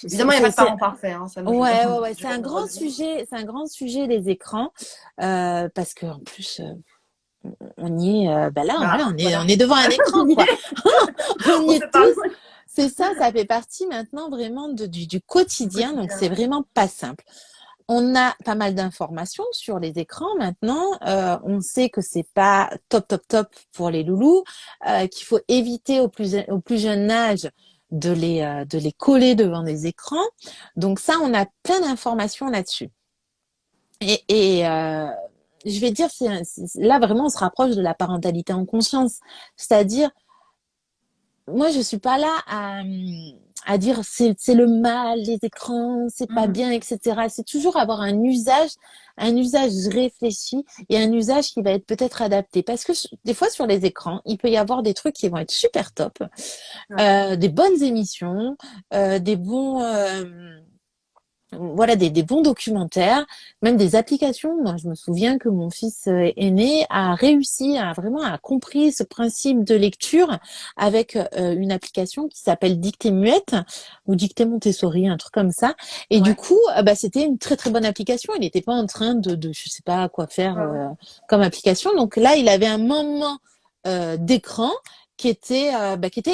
Évidemment, il n'y a pas de parents parfaits, hein, ça, moi, ouais, ouais, ouais, je le redis. c'est un grand sujet les écrans, parce que en plus, on y est, bah là, Bah, voilà, on voilà. est devant un écran, quoi. On y On est sait pas. tous. C'est ça, ça fait partie maintenant vraiment du quotidien, donc c'est Quotidien. vraiment pas simple. On a pas mal d'informations sur les écrans maintenant. On sait que c'est pas top, top, top pour les loulous, qu'il faut éviter au plus jeune âge de les coller devant des écrans. Donc ça, on a plein d'informations là-dessus. Et je vais dire, là vraiment, on se rapproche de la parentalité en conscience. C'est-à-dire, moi, je suis pas là à dire c'est le mal, les écrans, c'est pas Mhm. bien, etc. C'est toujours avoir un usage réfléchi et un usage qui va être peut-être adapté. Parce que des fois, sur les écrans, il peut y avoir des trucs qui vont être super top, Ouais. des bonnes émissions, des bons, voilà, des bons documentaires, même des applications. Moi, je me souviens que mon fils aîné a réussi à compris ce principe de lecture avec une application qui s'appelle Dictée Muette ou Dictée Montessori, un truc comme ça. Et du Ouais. coup, bah, c'était une très très bonne application. Il n'était pas en train je sais pas quoi faire Ouais, ouais. comme application. Donc là, il avait un moment d'écran qui était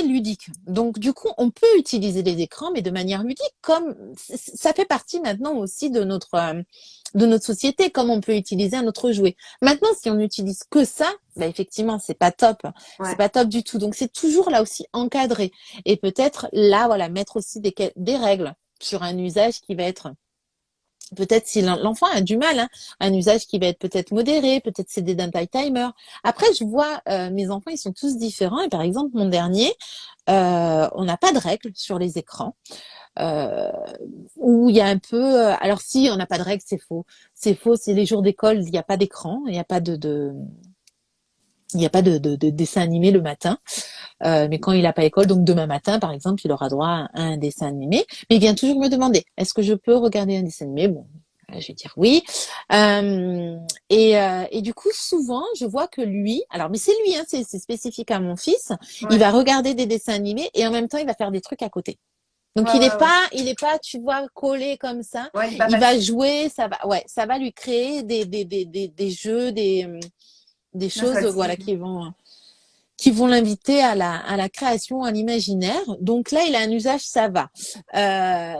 ludique. Donc du coup, on peut utiliser les écrans, mais de manière ludique, comme ça fait partie maintenant aussi de notre société, comme on peut utiliser un autre jouet. Maintenant, si on n'utilise que ça, bah effectivement, c'est Ouais. pas top du tout. Donc c'est toujours là aussi encadré et peut-être là, voilà, mettre aussi des règles sur un usage qui va être peut-être si l'enfant a du mal, hein, un usage qui va être peut-être modéré, peut-être c'est des d'un timer. Après, je vois mes enfants, ils sont tous différents. Et par exemple, mon dernier, on n'a pas de règles sur les écrans. Euh, où il y a un peu. Alors si on n'a pas de règles, c'est faux. C'est faux. C'est les jours d'école, il n'y a pas d'écran, il n'y a pas il n'y a pas de dessin animé le matin. Mais quand il n'a pas école, donc demain matin, par exemple, il aura droit à un dessin animé. Mais il vient toujours me demander, est-ce que je peux regarder un dessin animé? Bon, je vais dire oui. Et du coup, souvent, je vois que lui, alors, mais c'est lui, hein, c'est spécifique à mon fils, il Ouais. va regarder des dessins animés et en même temps, il va faire des trucs à côté. Donc Ouais, ouais, ouais. il est pas, tu vois, collé comme ça. Ouais, il est pas Il va passif. jouer, ça va lui créer des jeux, des Non, ça va choses, être voilà, stimulé. qui vont l'inviter à la création, à l'imaginaire. Donc là, il a un usage, ça va.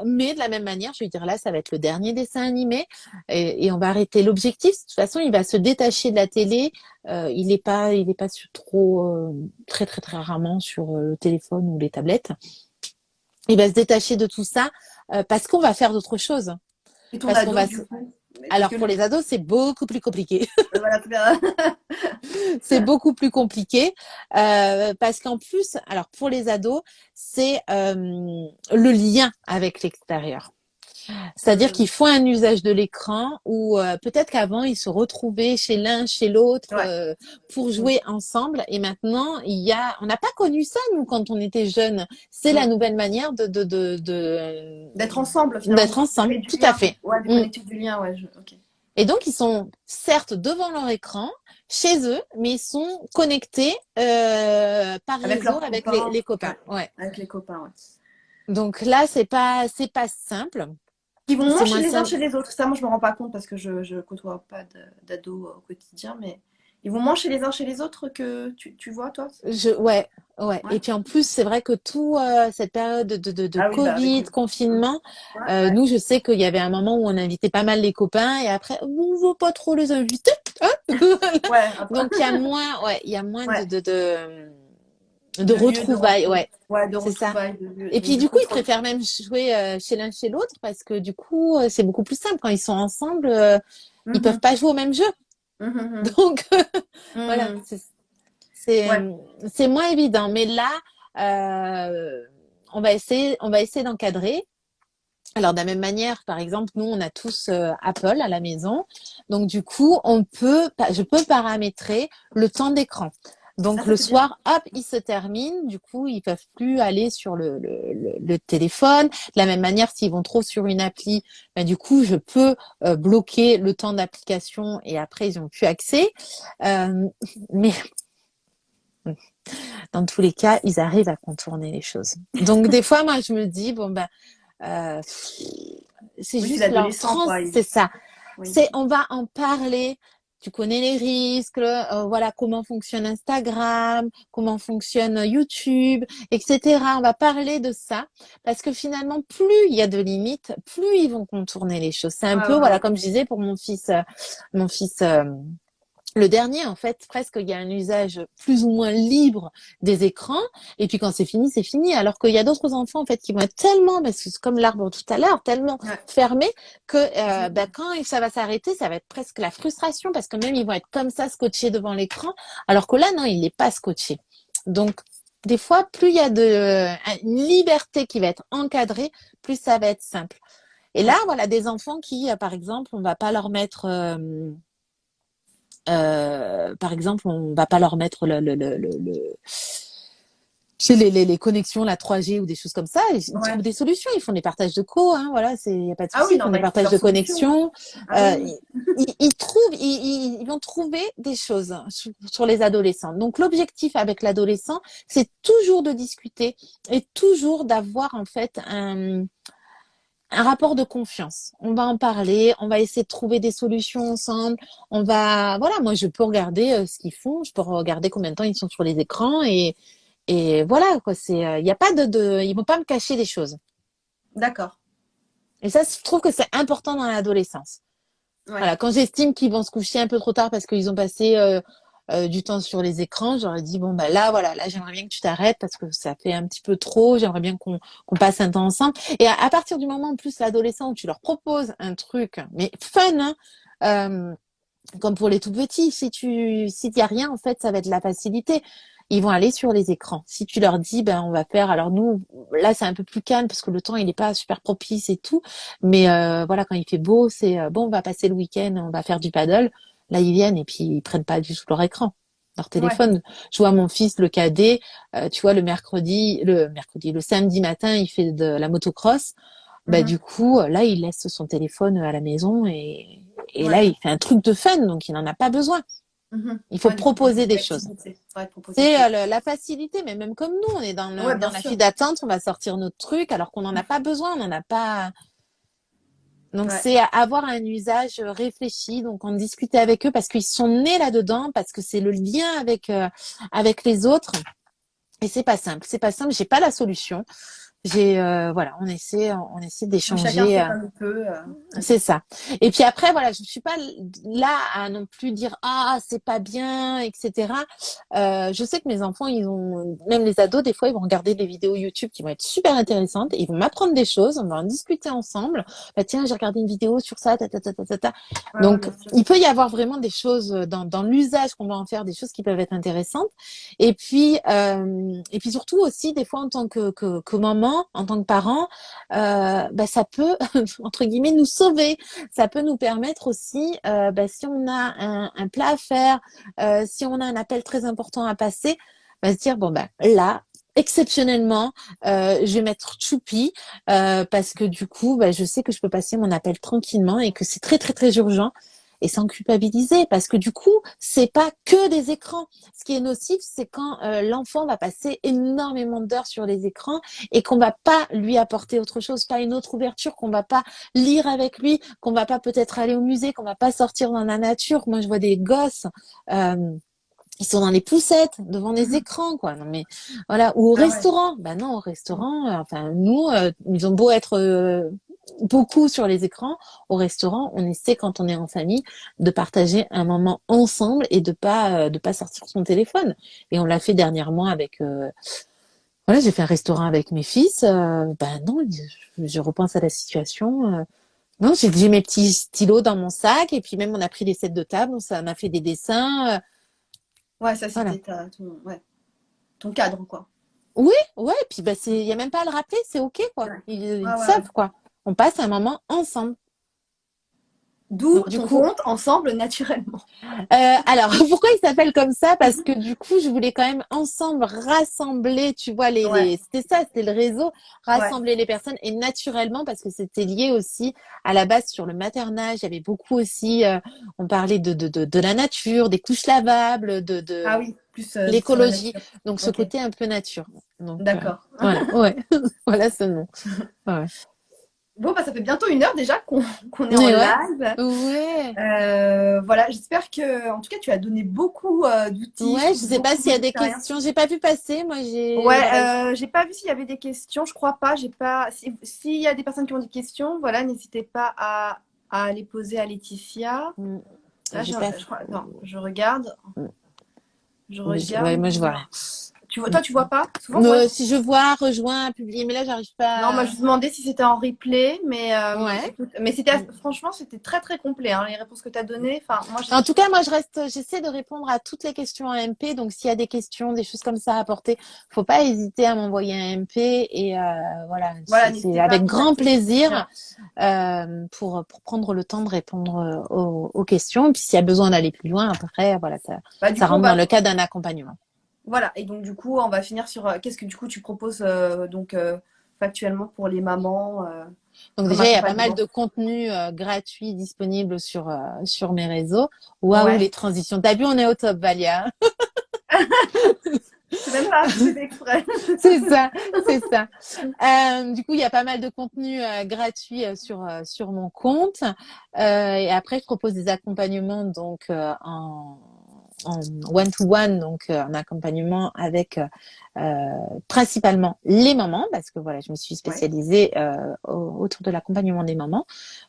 Mais de la même manière, je vais dire là, ça va être le dernier dessin animé et on va arrêter l'objectif. De toute façon, il va se détacher de la télé. Il est pas trop, très, très, très rarement sur le téléphone ou les tablettes. Il va se détacher de tout ça parce qu'on va faire d'autres choses. Et ton Parce qu'on ado, va. du coup? Parce Alors que pour les ados, c'est beaucoup plus compliqué. voilà, très bien. C'est beaucoup plus compliqué parce qu'en plus, alors pour les ados, c'est le lien avec l'extérieur. C'est-à-dire Hmm. qu'ils font un usage de l'écran où peut-être qu'avant ils se retrouvaient chez l'un, chez l'autre Ouais. pour Hmm. jouer ensemble. Et maintenant, on n'a pas connu ça nous quand on était jeunes. C'est la Hmm. nouvelle manière D'être ensemble, finalement, d'être de ensemble. créer du Tout à lien. fait. Ouais, de Mm. connecter du lien, ouais. Ok. Et donc, ils sont certes devant leur écran, chez eux, mais ils sont connectés par Avec réseau leurs avec copains. les Ouais. copains. Ouais. Avec les copains, ouais. Donc là, c'est pas simple. Ils vont moins C'est chez moins les uns simple. chez les autres. Ça, moi, je me rends pas compte parce que je côtoie pas d'ados au quotidien, mais ils vont moins chez les uns chez les autres que tu vois, toi? Ouais, ouais. Ouais. Et puis en plus, c'est vrai que tout cette période de Ah oui, bah avec Covid, le. confinement, Ouais, ouais. nous, je sais qu'il y avait un moment où on invitait pas mal les copains et après, on ne veut pas trop les inviter. Hein. Ouais, Donc il y a moins, ouais, il y a moins ouais. de De lieux de retrouvailles, rencontre. ouais, Ouais, de c'est ça. retrouvailles. Et Donc, puis du du coup, coup, ils préfèrent même jouer chez l'un chez l'autre parce que du coup, c'est beaucoup plus simple quand ils sont ensemble. Ils peuvent mhm, pas jouer au même jeu, mhm, donc voilà, mhm. c'est Ouais. c'est moins évident. Mais là, euh, on va essayer d'encadrer. Alors de la même manière, par exemple, nous on a tous Apple à la maison, donc du coup je peux paramétrer le temps d'écran. Ah, Donc ça, le c'est bien. soir, hop, il se termine. Du coup, ils peuvent plus aller sur le téléphone. De la même manière, s'ils vont trop sur une appli, ben, du coup, je peux bloquer le temps d'application et après, ils n'ont plus accès. Euh, mais dans tous les cas, ils arrivent à contourner les choses. Donc des fois, moi, je me dis, bon ben, euh, c'est Oui, c'est juste leur l'adolescent, quoi. c'est ça. Oui. C'est, on va en parler. tu connais les risques, voilà comment fonctionne Instagram, comment fonctionne YouTube, etc. On va parler de ça parce que finalement, plus il y a de limites, plus ils vont contourner les choses. C'est un Ouais, peu, ouais, voilà, ouais. comme je disais pour mon fils le dernier, en fait, presque, il y a un usage plus ou moins libre des écrans. Et puis, quand c'est fini, c'est fini. Alors qu'il y a d'autres enfants, en fait, qui vont être tellement, parce que c'est comme l'arbre tout à l'heure, tellement Ouais. fermés que Exactement. quand ça va s'arrêter, ça va être presque la frustration parce que même ils vont être comme ça, scotchés devant l'écran. Alors que là, non, il n'est pas scotché. Donc, des fois, plus il y a une liberté qui va être encadrée, plus ça va être simple. Et là, Ouais. voilà, des enfants qui, par exemple, on va pas leur mettre par exemple, on va pas leur mettre chez les connexions, la 3G ou des choses comme ça. Ils Ouais. trouvent des solutions. Ils font des partages de co, hein, voilà, il y a pas de Ah souci. oui, Ils non, font bah, des il trouve partages leur de solution. connexion. Ah oui, oui. Ils vont trouver des choses sur les adolescents. Donc l'objectif avec l'adolescent, c'est toujours de discuter et toujours d'avoir en fait un rapport de confiance. On va en parler, on va essayer de trouver des solutions ensemble. Voilà, moi je peux regarder ce qu'ils font, je peux regarder combien de temps ils sont sur les écrans et voilà quoi. Il y a pas ils vont pas me cacher des choses. D'accord. Et ça, je trouve que c'est important dans l'adolescence. Ouais. Voilà, quand j'estime qu'ils vont se coucher un peu trop tard parce qu'ils ont passé du temps sur les écrans, j'aurais dit bon bah là voilà, là j'aimerais bien que tu t'arrêtes parce que ça fait un petit peu trop, j'aimerais bien qu'on passe un temps ensemble. Et à partir du moment en plus l'adolescent où tu leur proposes un truc mais fun, hein, euh, comme pour les tout petits, si y a rien en fait, ça va être la facilité. Ils vont aller sur les écrans. Si tu leur dis, ben on va faire, alors nous là c'est un peu plus calme parce que le temps il n'est pas super propice et tout, mais voilà quand il fait beau, c'est bon on va passer le week-end, on va faire du paddle. Là ils viennent et puis ils prennent pas du tout leur écran, leur Ouais. téléphone. Je vois mon fils le cadet, tu vois le samedi matin il fait de la motocross. Bah Mhm. du coup, là, il laisse son téléphone à la maison et là, Ouais. il fait un truc de fun, donc il n'en a pas besoin. Mhm. Il faut Ouais, lui proposer proposer des des choses. activités. Ouais, proposer C'est des... la facilité, mais même comme nous, on est Ouais, dans bien la sûr. file d'attente, on va sortir notre truc alors qu'on n'en a pas besoin, on n'en a pas. Donc Ouais. c'est avoir un usage réfléchi, donc en discuter avec eux parce qu'ils sont nés là-dedans, parce que c'est le lien avec les autres. Et c'est pas simple, c'est pas simple. J'ai pas la solution. Voilà, on essaie Chacun d'échanger. fait comme il peut. C'est ça. Et puis après, voilà, je ne suis pas là à non plus dire ah c'est pas bien, etc. Je sais que mes enfants, même les ados, des fois, ils vont regarder des vidéos YouTube qui vont être super intéressantes. Et ils vont m'apprendre des choses, on va en discuter ensemble. Bah tiens, j'ai regardé une vidéo sur ça, ta ta ta ta ta. Ta. Ouais, ouais, Donc, bien sûr. il peut y avoir vraiment des choses dans l'usage qu'on va en faire, des choses qui peuvent être intéressantes. Et puis surtout aussi, des fois en tant que maman, en tant que parent, bah ça peut entre guillemets nous sauver. Ça peut nous permettre aussi, bah, si on a un plat à faire, si on a un appel très important à passer, bah, se dire bon bah là exceptionnellement je vais mettre Choupi parce que du coup bah, je sais que je peux passer mon appel tranquillement et que c'est très très très urgent et sans culpabiliser parce que du coup c'est pas que des écrans. Ce qui est nocif c'est quand l'enfant va passer énormément d'heures sur les écrans et qu'on va pas lui apporter autre chose, pas une autre ouverture, qu'on va pas lire avec lui, qu'on va pas peut-être aller au musée, qu'on va pas sortir dans la nature. Moi je vois des gosses ils sont dans les poussettes devant des Mhm. écrans quoi. Non mais voilà, ou au Ah ouais. restaurant. Ben non, au restaurant enfin nous ils ont beau être beaucoup sur les écrans, au restaurant, on essaie quand on est en famille de partager un moment ensemble et de pas sortir son téléphone. Et on l'a fait dernièrement avec voilà, j'ai fait un restaurant avec mes fils. Ben non, je repense à la situation. Non, j'ai mes petits stylos dans mon sac et puis même on a pris des sets de table, on a fait des dessins. Ouais, ça Voilà. c'était ouais, ton cadre, quoi. Oui, ouais, et puis bah il y a même pas à le rappeler, c'est ok quoi. Ouais. Ils Ouais, ouais, ouais. savent quoi. On passe un moment ensemble. D'où Donc du ton coup, compte ensemble naturellement. alors, pourquoi il s'appelle comme ça? Parce que du coup, je voulais quand même ensemble rassembler, tu vois, Ouais, c'était ça, c'était le réseau, ouais. rassembler les personnes et naturellement, parce que c'était lié aussi à la base sur le maternage. Il y avait beaucoup aussi, on parlait de la nature, des couches lavables, de Ah oui, plus sur la l'écologie. nature. Donc, ce Ok, côté un peu nature. Donc, d'accord. voilà, ouais, voilà ce nom. Ouais. Bon, bah, ça fait bientôt 1 heure déjà qu'on est en Mais ouais, live. ouais, Voilà, j'espère que, en tout cas, tu as donné beaucoup d'outils, je ouais. Je trouve sais pas beaucoup s'il y a des d'expérience. questions. J'ai pas vu passer. Moi, Ouais, voilà. j'ai pas vu s'il y avait des questions, je crois pas, j'ai pas. S'il y a des personnes qui ont des questions, voilà, n'hésitez pas à les poser à Laetitia. Mm, Là, j'ai pas. je crois, attends, je regarde, Mm, je ouais, regarde. moi, je vois rien. Tu vois, Mm. toi, tu vois pas? Souvent, ouais. Si je vois, rejoins, publier, mais là, j'arrive Non, moi, pas. je me demandais si c'était en replay, mais Ouais. écoute, mais c'était, Mm. franchement, c'était très très complet, hein, les réponses que tu as données. Enfin, moi, En tout cas, moi, j'essaie de répondre à toutes les questions en MP. Donc, s'il y a des questions, des choses comme ça à apporter, faut pas hésiter à m'envoyer un MP. Et voilà, voilà, c'est n'hésitez pas à avec grand contacter plaisir Laetitia. pour prendre le temps de répondre aux questions. Et puis, s'il y a besoin d'aller plus loin, après, voilà, Bah, du ça coup, rentre dans le cadre d'un accompagnement. voilà. Et donc, du coup, on va finir sur qu'est-ce que du coup tu proposes donc factuellement pour les mamans Donc comme déjà, il y a pas mal accompagnement. de contenu gratuit disponible sur mes réseaux. Waouh, Ouais. les transitions. T'as vu, on est au top, Valia. C'est même pas, c'est fait exprès. C'est ça, c'est ça. Du coup, il y a pas mal de contenu gratuit sur mon compte. Et après, je propose des accompagnements donc en one-to-one, donc un accompagnement avec principalement les mamans, parce que voilà, je me suis Ouais. spécialisée autour de l'accompagnement des mamans.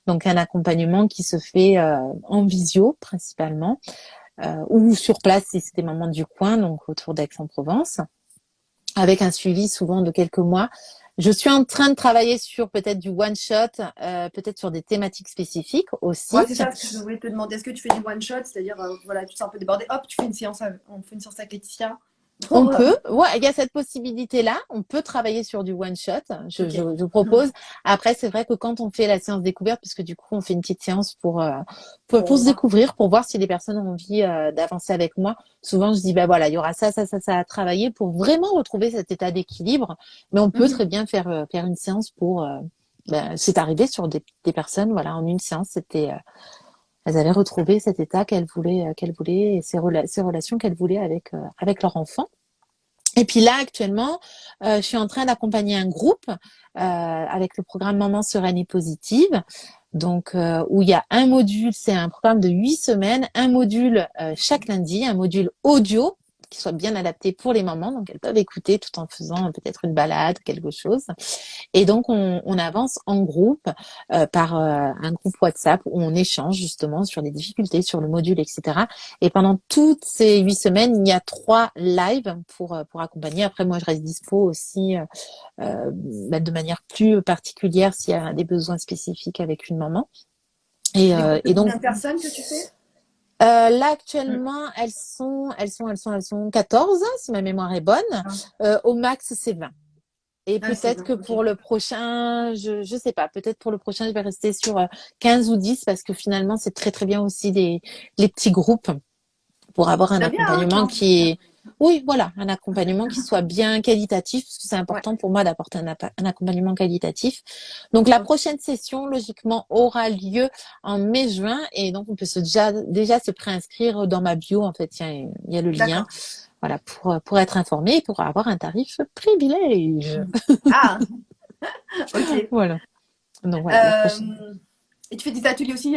Donc un accompagnement qui se fait en visio principalement, ou sur place si c'est des mamans du coin, donc autour d'Aix-en-Provence avec un suivi souvent de quelques mois. Je suis en train de travailler sur peut-être du one shot, peut-être sur des thématiques spécifiques Ouais, aussi. c'est ça ce que je voulais te demander. Est-ce que tu fais du one shot, c'est-à-dire voilà, tu te sens un peu débordé, hop, tu fais une séance, on fait une séance avec Laetitia On pour. peut, ouais, il y a cette possibilité-là. On peut travailler sur du one shot. Ok. Je propose. Après, c'est vrai que quand on fait la séance découverte, puisque du coup, on fait une petite séance pour Pour se voir. découvrir, pour voir si les personnes ont envie d'avancer avec moi. Souvent, je dis, bah voilà, il y aura ça à travailler pour vraiment retrouver cet état d'équilibre. Mais on peut Mhm. très bien faire une séance pour. C'est arrivé sur des personnes, voilà, en une séance, elles avaient retrouvé cet état qu'elles voulaient et ces relations qu'elles voulaient avec leur enfant. Et puis là, actuellement, je suis en train d'accompagner un groupe avec le programme Maman sereine et positive. Donc, où il y a un module, c'est un programme de 8 semaines, un module chaque lundi, un module audio qui soit bien adapté pour les mamans. Donc, elles peuvent écouter tout en faisant peut-être une balade, quelque chose. Et donc, on avance en groupe par un groupe WhatsApp où on échange justement sur les difficultés, sur le module, etc. Et pendant toutes ces 8 semaines, il y a 3 lives pour accompagner. Après, moi, je reste dispo aussi de manière plus particulière s'il y a des besoins spécifiques avec une maman. C'est des groupes de Et donc, combien de personnes que tu fais? là, Mm. actuellement, elles sont 14, si ma mémoire est bonne. Ah, Au max, c'est 20. Et ah, c'est peut-être bon, que ok. pour le prochain, je sais pas, peut-être pour le prochain, je vais rester sur 15 ou 10 parce que finalement, c'est très très bien aussi les petits groupes pour avoir un J'aime bien, hein, accompagnement 15. qui est, oui, voilà, un accompagnement qui soit bien qualitatif parce que c'est Ouais, important pour moi d'apporter un accompagnement qualitatif. Donc la ok. prochaine session, logiquement, aura lieu en mai-juin et donc on peut déjà se préinscrire dans ma bio. En fait, il y a le lien, D'accord. voilà, pour être informé et pour avoir un tarif privilège. Ah, ok. Voilà. Donc voilà, la prochaine. Euh, et tu fais des ateliers aussi,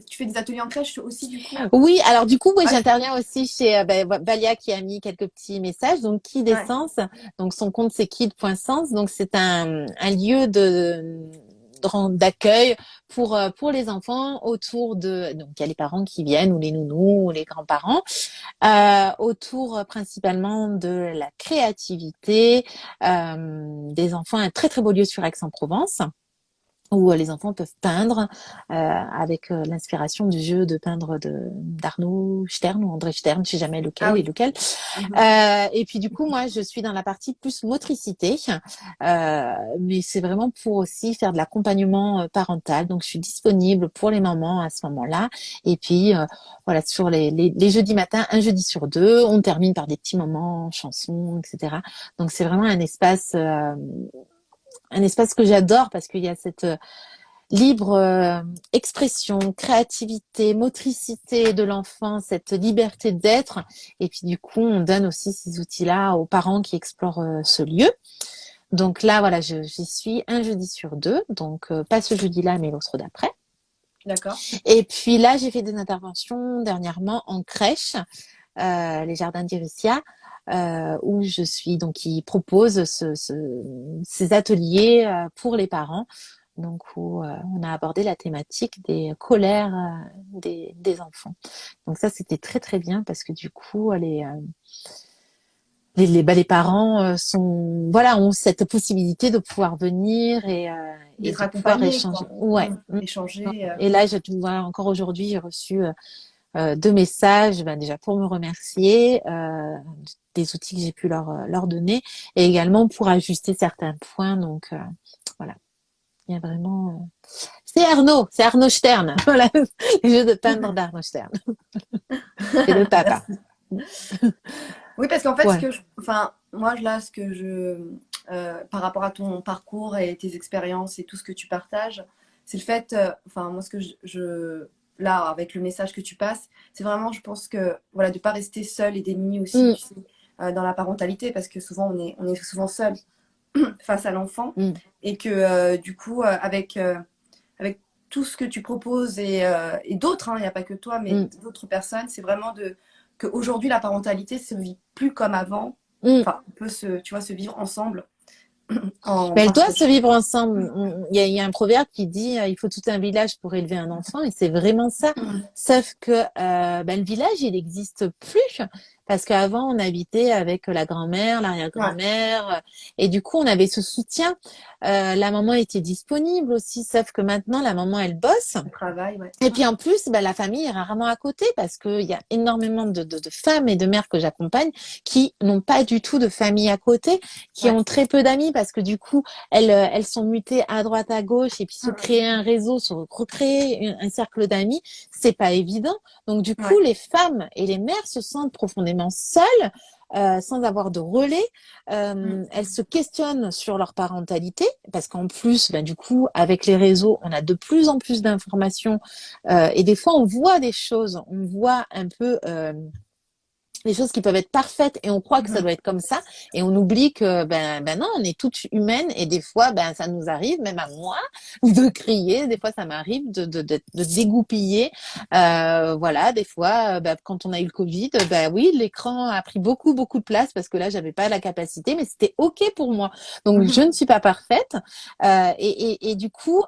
tu fais des ateliers en crèche aussi, du coup? Oui, alors du coup, oui, Ouais, j'interviens aussi chez Valia qui a mis quelques petits messages. Donc, Kid ouais. Essence, donc son compte c'est kid.sens. Donc, c'est un lieu d'accueil pour les enfants autour de. Donc, il y a les parents qui viennent ou les nounous ou les grands-parents autour principalement de la créativité des enfants. Un très très beau lieu sur Aix-en-Provence où les enfants peuvent peindre avec l'inspiration du jeu de peindre d'Arnaud Stern ou André Stern, je sais jamais Ah lequel est oui. lequel. Mhm. Et puis du coup, moi, je suis dans la partie plus motricité, mais c'est vraiment pour aussi faire de l'accompagnement parental. Donc, je suis disponible pour les mamans à ce moment-là. Et puis, voilà, sur les jeudis matins, un jeudi sur deux, on termine par des petits moments, chansons, etc. Donc, c'est vraiment un espace que j'adore parce qu'il y a cette libre expression, créativité, motricité de l'enfant, cette liberté d'être. Et puis du coup, on donne aussi ces outils-là aux parents qui explorent ce lieu. Donc là, voilà, j'y suis un jeudi sur deux. Donc, pas ce jeudi-là, mais l'autre d'après. D'accord. Et puis là, j'ai fait des interventions dernièrement en crèche, les jardins d'Irissia, où je suis, donc, qui propose ces ateliers pour les parents. Donc, où on a abordé la thématique des colères des enfants. Donc ça, c'était très, très bien parce que du coup, les parents voilà, ont cette possibilité de pouvoir venir et D'être de pouvoir accompagné, échanger. quoi. Ouais. Échanger. Et là, voilà, encore aujourd'hui, j'ai reçu 2 messages, ben, déjà pour me remercier des outils que j'ai pu leur donner et également pour ajuster certains points. Donc voilà, il y a vraiment. C'est Arnaud Stern. Voilà, les jeux de peindre d'Arnaud Stern. C'est le papa. Merci. Oui, parce qu'en fait, Voilà. enfin, moi, là, par rapport à ton parcours et tes expériences et tout ce que tu partages, c'est le fait, enfin, moi, ce que là, avec le message que tu passes, c'est vraiment, je pense que, voilà, de pas rester seul et démuni aussi, Mm, tu sais, dans la parentalité, parce que souvent, on est souvent seul face à l'enfant, mm, et que, du coup, avec tout ce que tu proposes et d'autres, hein, il n'y a pas que toi, mais mm, d'autres personnes, c'est vraiment qu'aujourd'hui, la parentalité se vit plus comme avant. mm. Enfin, on peut tu vois, se vivre ensemble en Mais elles doivent se partage. vivre ensemble. Il y a un proverbe qui dit il faut tout un village pour élever un enfant, et c'est vraiment ça. Sauf que ben, le village, il n'existe plus. Parce qu'avant, on habitait avec la grand-mère, Ouais, l'arrière-grand-mère, et du coup, on avait ce soutien. La maman était disponible aussi, sauf que maintenant, la maman, elle bosse. le travail, ouais. Et puis en plus, bah, la famille est rarement à côté parce qu'il y a énormément de femmes et de mères que j'accompagne qui n'ont pas du tout de famille à côté, qui Ouais. ont très peu d'amis parce que du coup, elles sont mutées à droite, à gauche et puis se créer un réseau, se recréer un cercle d'amis, c'est pas évident. Donc du coup, Ouais. les femmes et les mères se sentent profondément seules. Sans avoir de relais, elles se questionnent sur leur parentalité parce qu'en plus, ben, du coup, avec les réseaux, on a de plus en plus d'informations et des fois, on voit des choses, on voit un peu des choses qui peuvent être parfaites et on croit que ça doit être comme ça et on oublie que ben non, on est toutes humaines et des fois, ben ça nous arrive, même à moi, de crier. Des fois, ça m'arrive de dégoupiller. Voilà, des fois, ben, quand on a eu le Covid, ben oui, l'écran a pris beaucoup beaucoup de place parce que là, j'avais pas la capacité, mais c'était ok pour moi. Donc, je ne suis pas parfaite et du coup.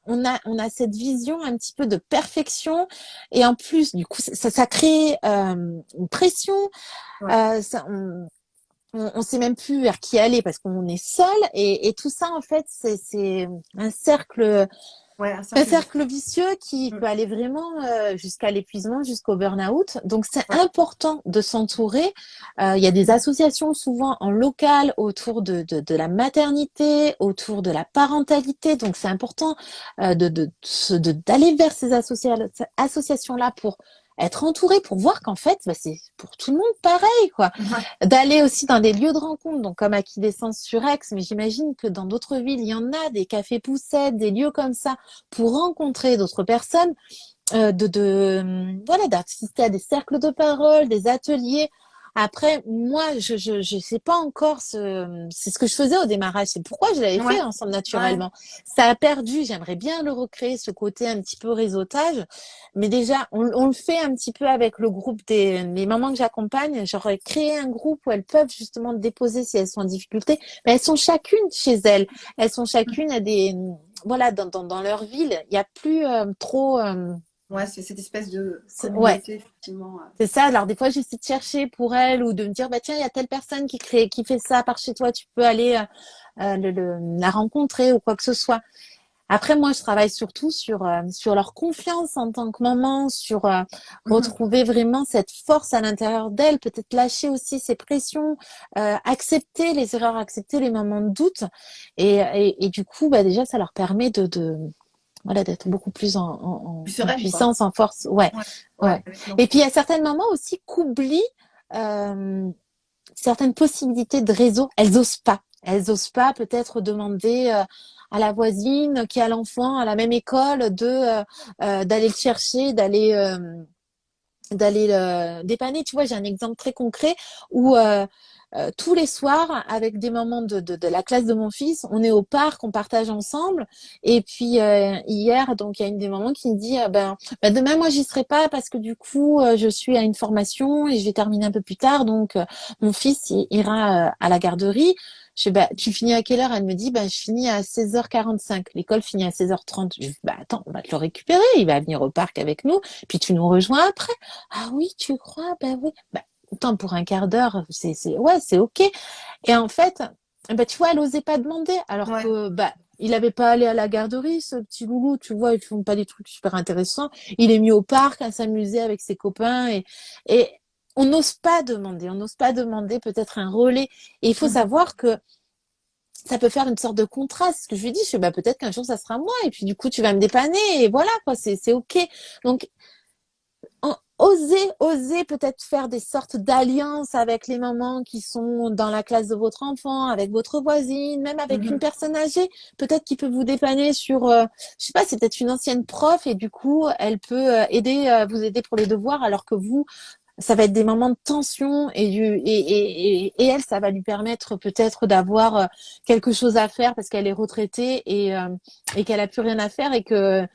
On a cette vision un petit peu de perfection et en plus, du coup, ça crée une pression. Ouais. On sait même plus vers qui aller parce qu'on est seul et tout ça, en fait, c'est un cercle Ouais, un un cercle vicieux. cercle vicieux qui peut aller vraiment jusqu'à l'épuisement, jusqu'au burn-out. Donc, c'est Ouais. important de s'entourer. Il y a des associations souvent en local autour de la maternité, autour de la parentalité. Donc, c'est important d'aller vers ces associations-là pour être entouré, pour voir qu'en fait, bah, c'est pour tout le monde pareil, quoi. Ouais. D'aller aussi dans des lieux de rencontre, donc comme Aquidescence sur Aix, mais j'imagine que dans d'autres villes, il y en a des cafés poussettes, des lieux comme ça pour rencontrer d'autres personnes, voilà, d'assister à des cercles de parole, des ateliers. Après, moi, je sais pas encore c'est ce que je faisais au démarrage. C'est pourquoi je l'avais fait Ouais. ensemble Ouais. naturellement. Ça a perdu. J'aimerais bien le recréer, ce côté un petit peu réseautage. Mais déjà, on le fait un petit peu avec le groupe des mamans que j'accompagne. J'aurais créé un groupe où elles peuvent justement déposer si elles sont en difficulté. Mais elles sont chacune chez elles. Elles sont chacune à voilà, dans leur ville. Il y a plus trop, Ouais, c'est cette espèce de ouais. communauté, effectivement. C'est ça. Alors, des fois, j'essaie de chercher pour elle ou de me dire, bah, tiens, il y a telle personne qui fait ça par chez toi, tu peux aller la rencontrer ou quoi que ce soit. Après, moi, je travaille surtout sur leur confiance en tant que maman, sur retrouver vraiment cette force à l'intérieur d'elle, peut-être lâcher aussi ses pressions, accepter les erreurs, accepter les moments de doute. Et du coup, bah, déjà, ça leur permet voilà, d'être beaucoup plus Plus en sereine, quoi. puissance, en force. Ouais, Ouais. Ouais, ouais. avec Et puis, il l'enfant. y a certains moments aussi qu'oublient euh, certaines possibilités de réseau. Elles osent pas. Elles osent pas peut-être demander à la voisine qui a l'enfant à la même école d'aller le chercher, d'aller le dépanner. Tu vois, j'ai un exemple très concret où tous les soirs, avec des moments de la classe de mon fils, on est au parc, on partage ensemble. Et puis hier, donc il y a une des mamans qui me dit ben demain moi j'y serai pas parce que du coup je suis à une formation et je vais terminer un peu plus tard, donc mon fils ira à la garderie. Je dis, bah, tu finis à quelle heure? Elle me dit, bah, je finis à 16h45. L'école finit à 16h30. Je dis, bah, attends, on va te le récupérer. Il va venir au parc avec nous. Puis tu nous rejoins après. Ah oui, tu crois? Bah oui. Bah, attends, pour un quart d'heure, ouais, c'est OK. Et en fait, bah, tu vois, elle osait pas demander. Alors Ouais. que, bah, il avait pas allé à la garderie, ce petit loulou, tu vois, ils font pas des trucs super intéressants. Il est mis au parc à s'amuser avec ses copains et on n'ose pas demander, peut-être un relais. Et il faut Mhm. savoir que ça peut faire une sorte de contraste. Ce que je lui dis, je fais, bah, peut-être qu'un jour ça sera moi, et puis du coup tu vas me dépanner, et voilà, quoi, c'est OK. Donc, oser peut-être faire des sortes d'alliances avec les mamans qui sont dans la classe de votre enfant, avec votre voisine, même avec une Mhm. personne âgée, peut-être qui peut vous dépanner sur, je sais pas, c'est peut-être une ancienne prof et du coup, elle peut vous aider pour les devoirs alors que vous, ça va être des moments de tension et elle, ça va lui permettre peut-être d'avoir quelque chose à faire parce qu'elle est retraitée et qu'elle a plus rien à faire et que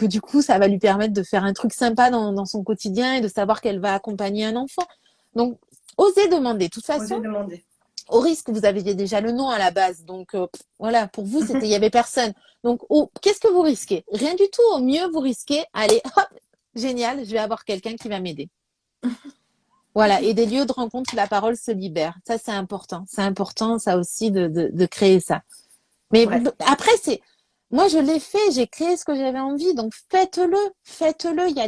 du coup, ça va lui permettre de faire un truc sympa dans son quotidien et de savoir qu'elle va accompagner un enfant. Donc, osez demander. De toute façon, Osez demander. au risque, vous aviez déjà le nom à la base. Donc, voilà, pour vous, il y avait personne. Donc, qu'est-ce que vous risquez? Rien du tout. Au mieux, vous risquez, allez, hop, génial, je vais avoir quelqu'un qui va m'aider. Voilà, et des lieux de rencontre où la parole se libère. Ça, c'est important. C'est important, ça aussi, de créer ça. Mais Ouais. après, moi, je l'ai fait, j'ai créé ce que j'avais envie, donc faites-le, faites-le. Il y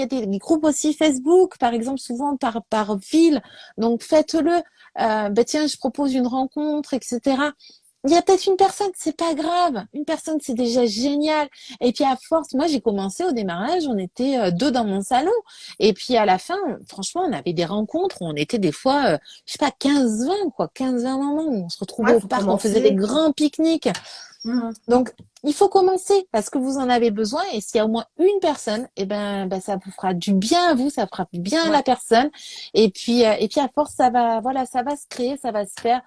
a des groupes aussi Facebook, par exemple, souvent par ville. Donc faites-le. Tiens, je propose une rencontre, etc. Il y a peut-être une personne, c'est pas grave. Une personne, c'est déjà génial. Et puis à force, moi j'ai commencé au démarrage, on était deux dans mon salon. Et puis à la fin, franchement, on avait des rencontres où on était des fois, je sais pas, 15-20, quoi, 15-20 moments où on se retrouvait Ouais, au faut parc, on faisait des commencer. grands pique-niques. Mhm. Donc, il faut commencer parce que vous en avez besoin. Et s'il y a au moins une personne, eh ben, ça vous fera du bien à vous, ça fera du bien à la Ouais. personne. Et puis à force, voilà, ça va se créer, ça va se faire.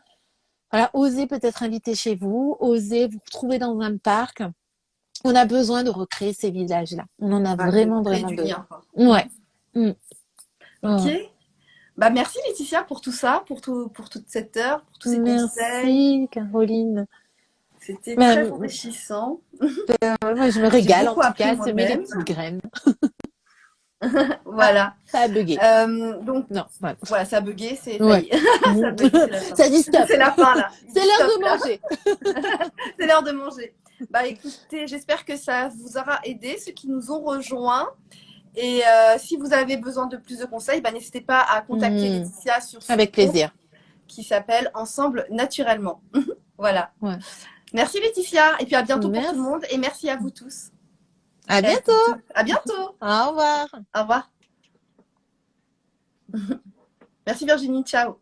Voilà, osez peut-être inviter chez vous, osez vous retrouver dans un parc. On a besoin de recréer ces villages-là. On en a Ouais, de vraiment, créer vraiment du besoin. lien, quoi. Ouais. Mm. Ok. Ouais. Bah, merci Laetitia pour tout ça, pour toute cette heure, pour tous ces conseils. Merci, Caroline. C'était très Mais, enrichissant. moi, je me J'ai régale, en beaucoup tout appris cas, semer les moi-même. petites graines. Ah, Voilà. ça a bugué. Donc, Non, voilà. voilà, ça a bugué, ça Ouais. y est. Ça a bugué, c'est la fin. Ça dit stop. C'est la fin, là. Il C'est dit l'heure stop, de là. manger. C'est l'heure de manger. Bah, écoutez, j'espère que ça vous aura aidé, ceux qui nous ont rejoints. Et si vous avez besoin de plus de conseils, bah, n'hésitez pas à contacter Hmm, Laetitia sur son avec compte plaisir. qui s'appelle Ensemble Naturellement. Voilà. Ouais. Merci Laetitia. Et puis à bientôt pour tout le Merci. monde. Et merci à vous tous. À Et à bientôt. toutes. À bientôt. Au revoir. Au revoir. Merci Virginie. Ciao.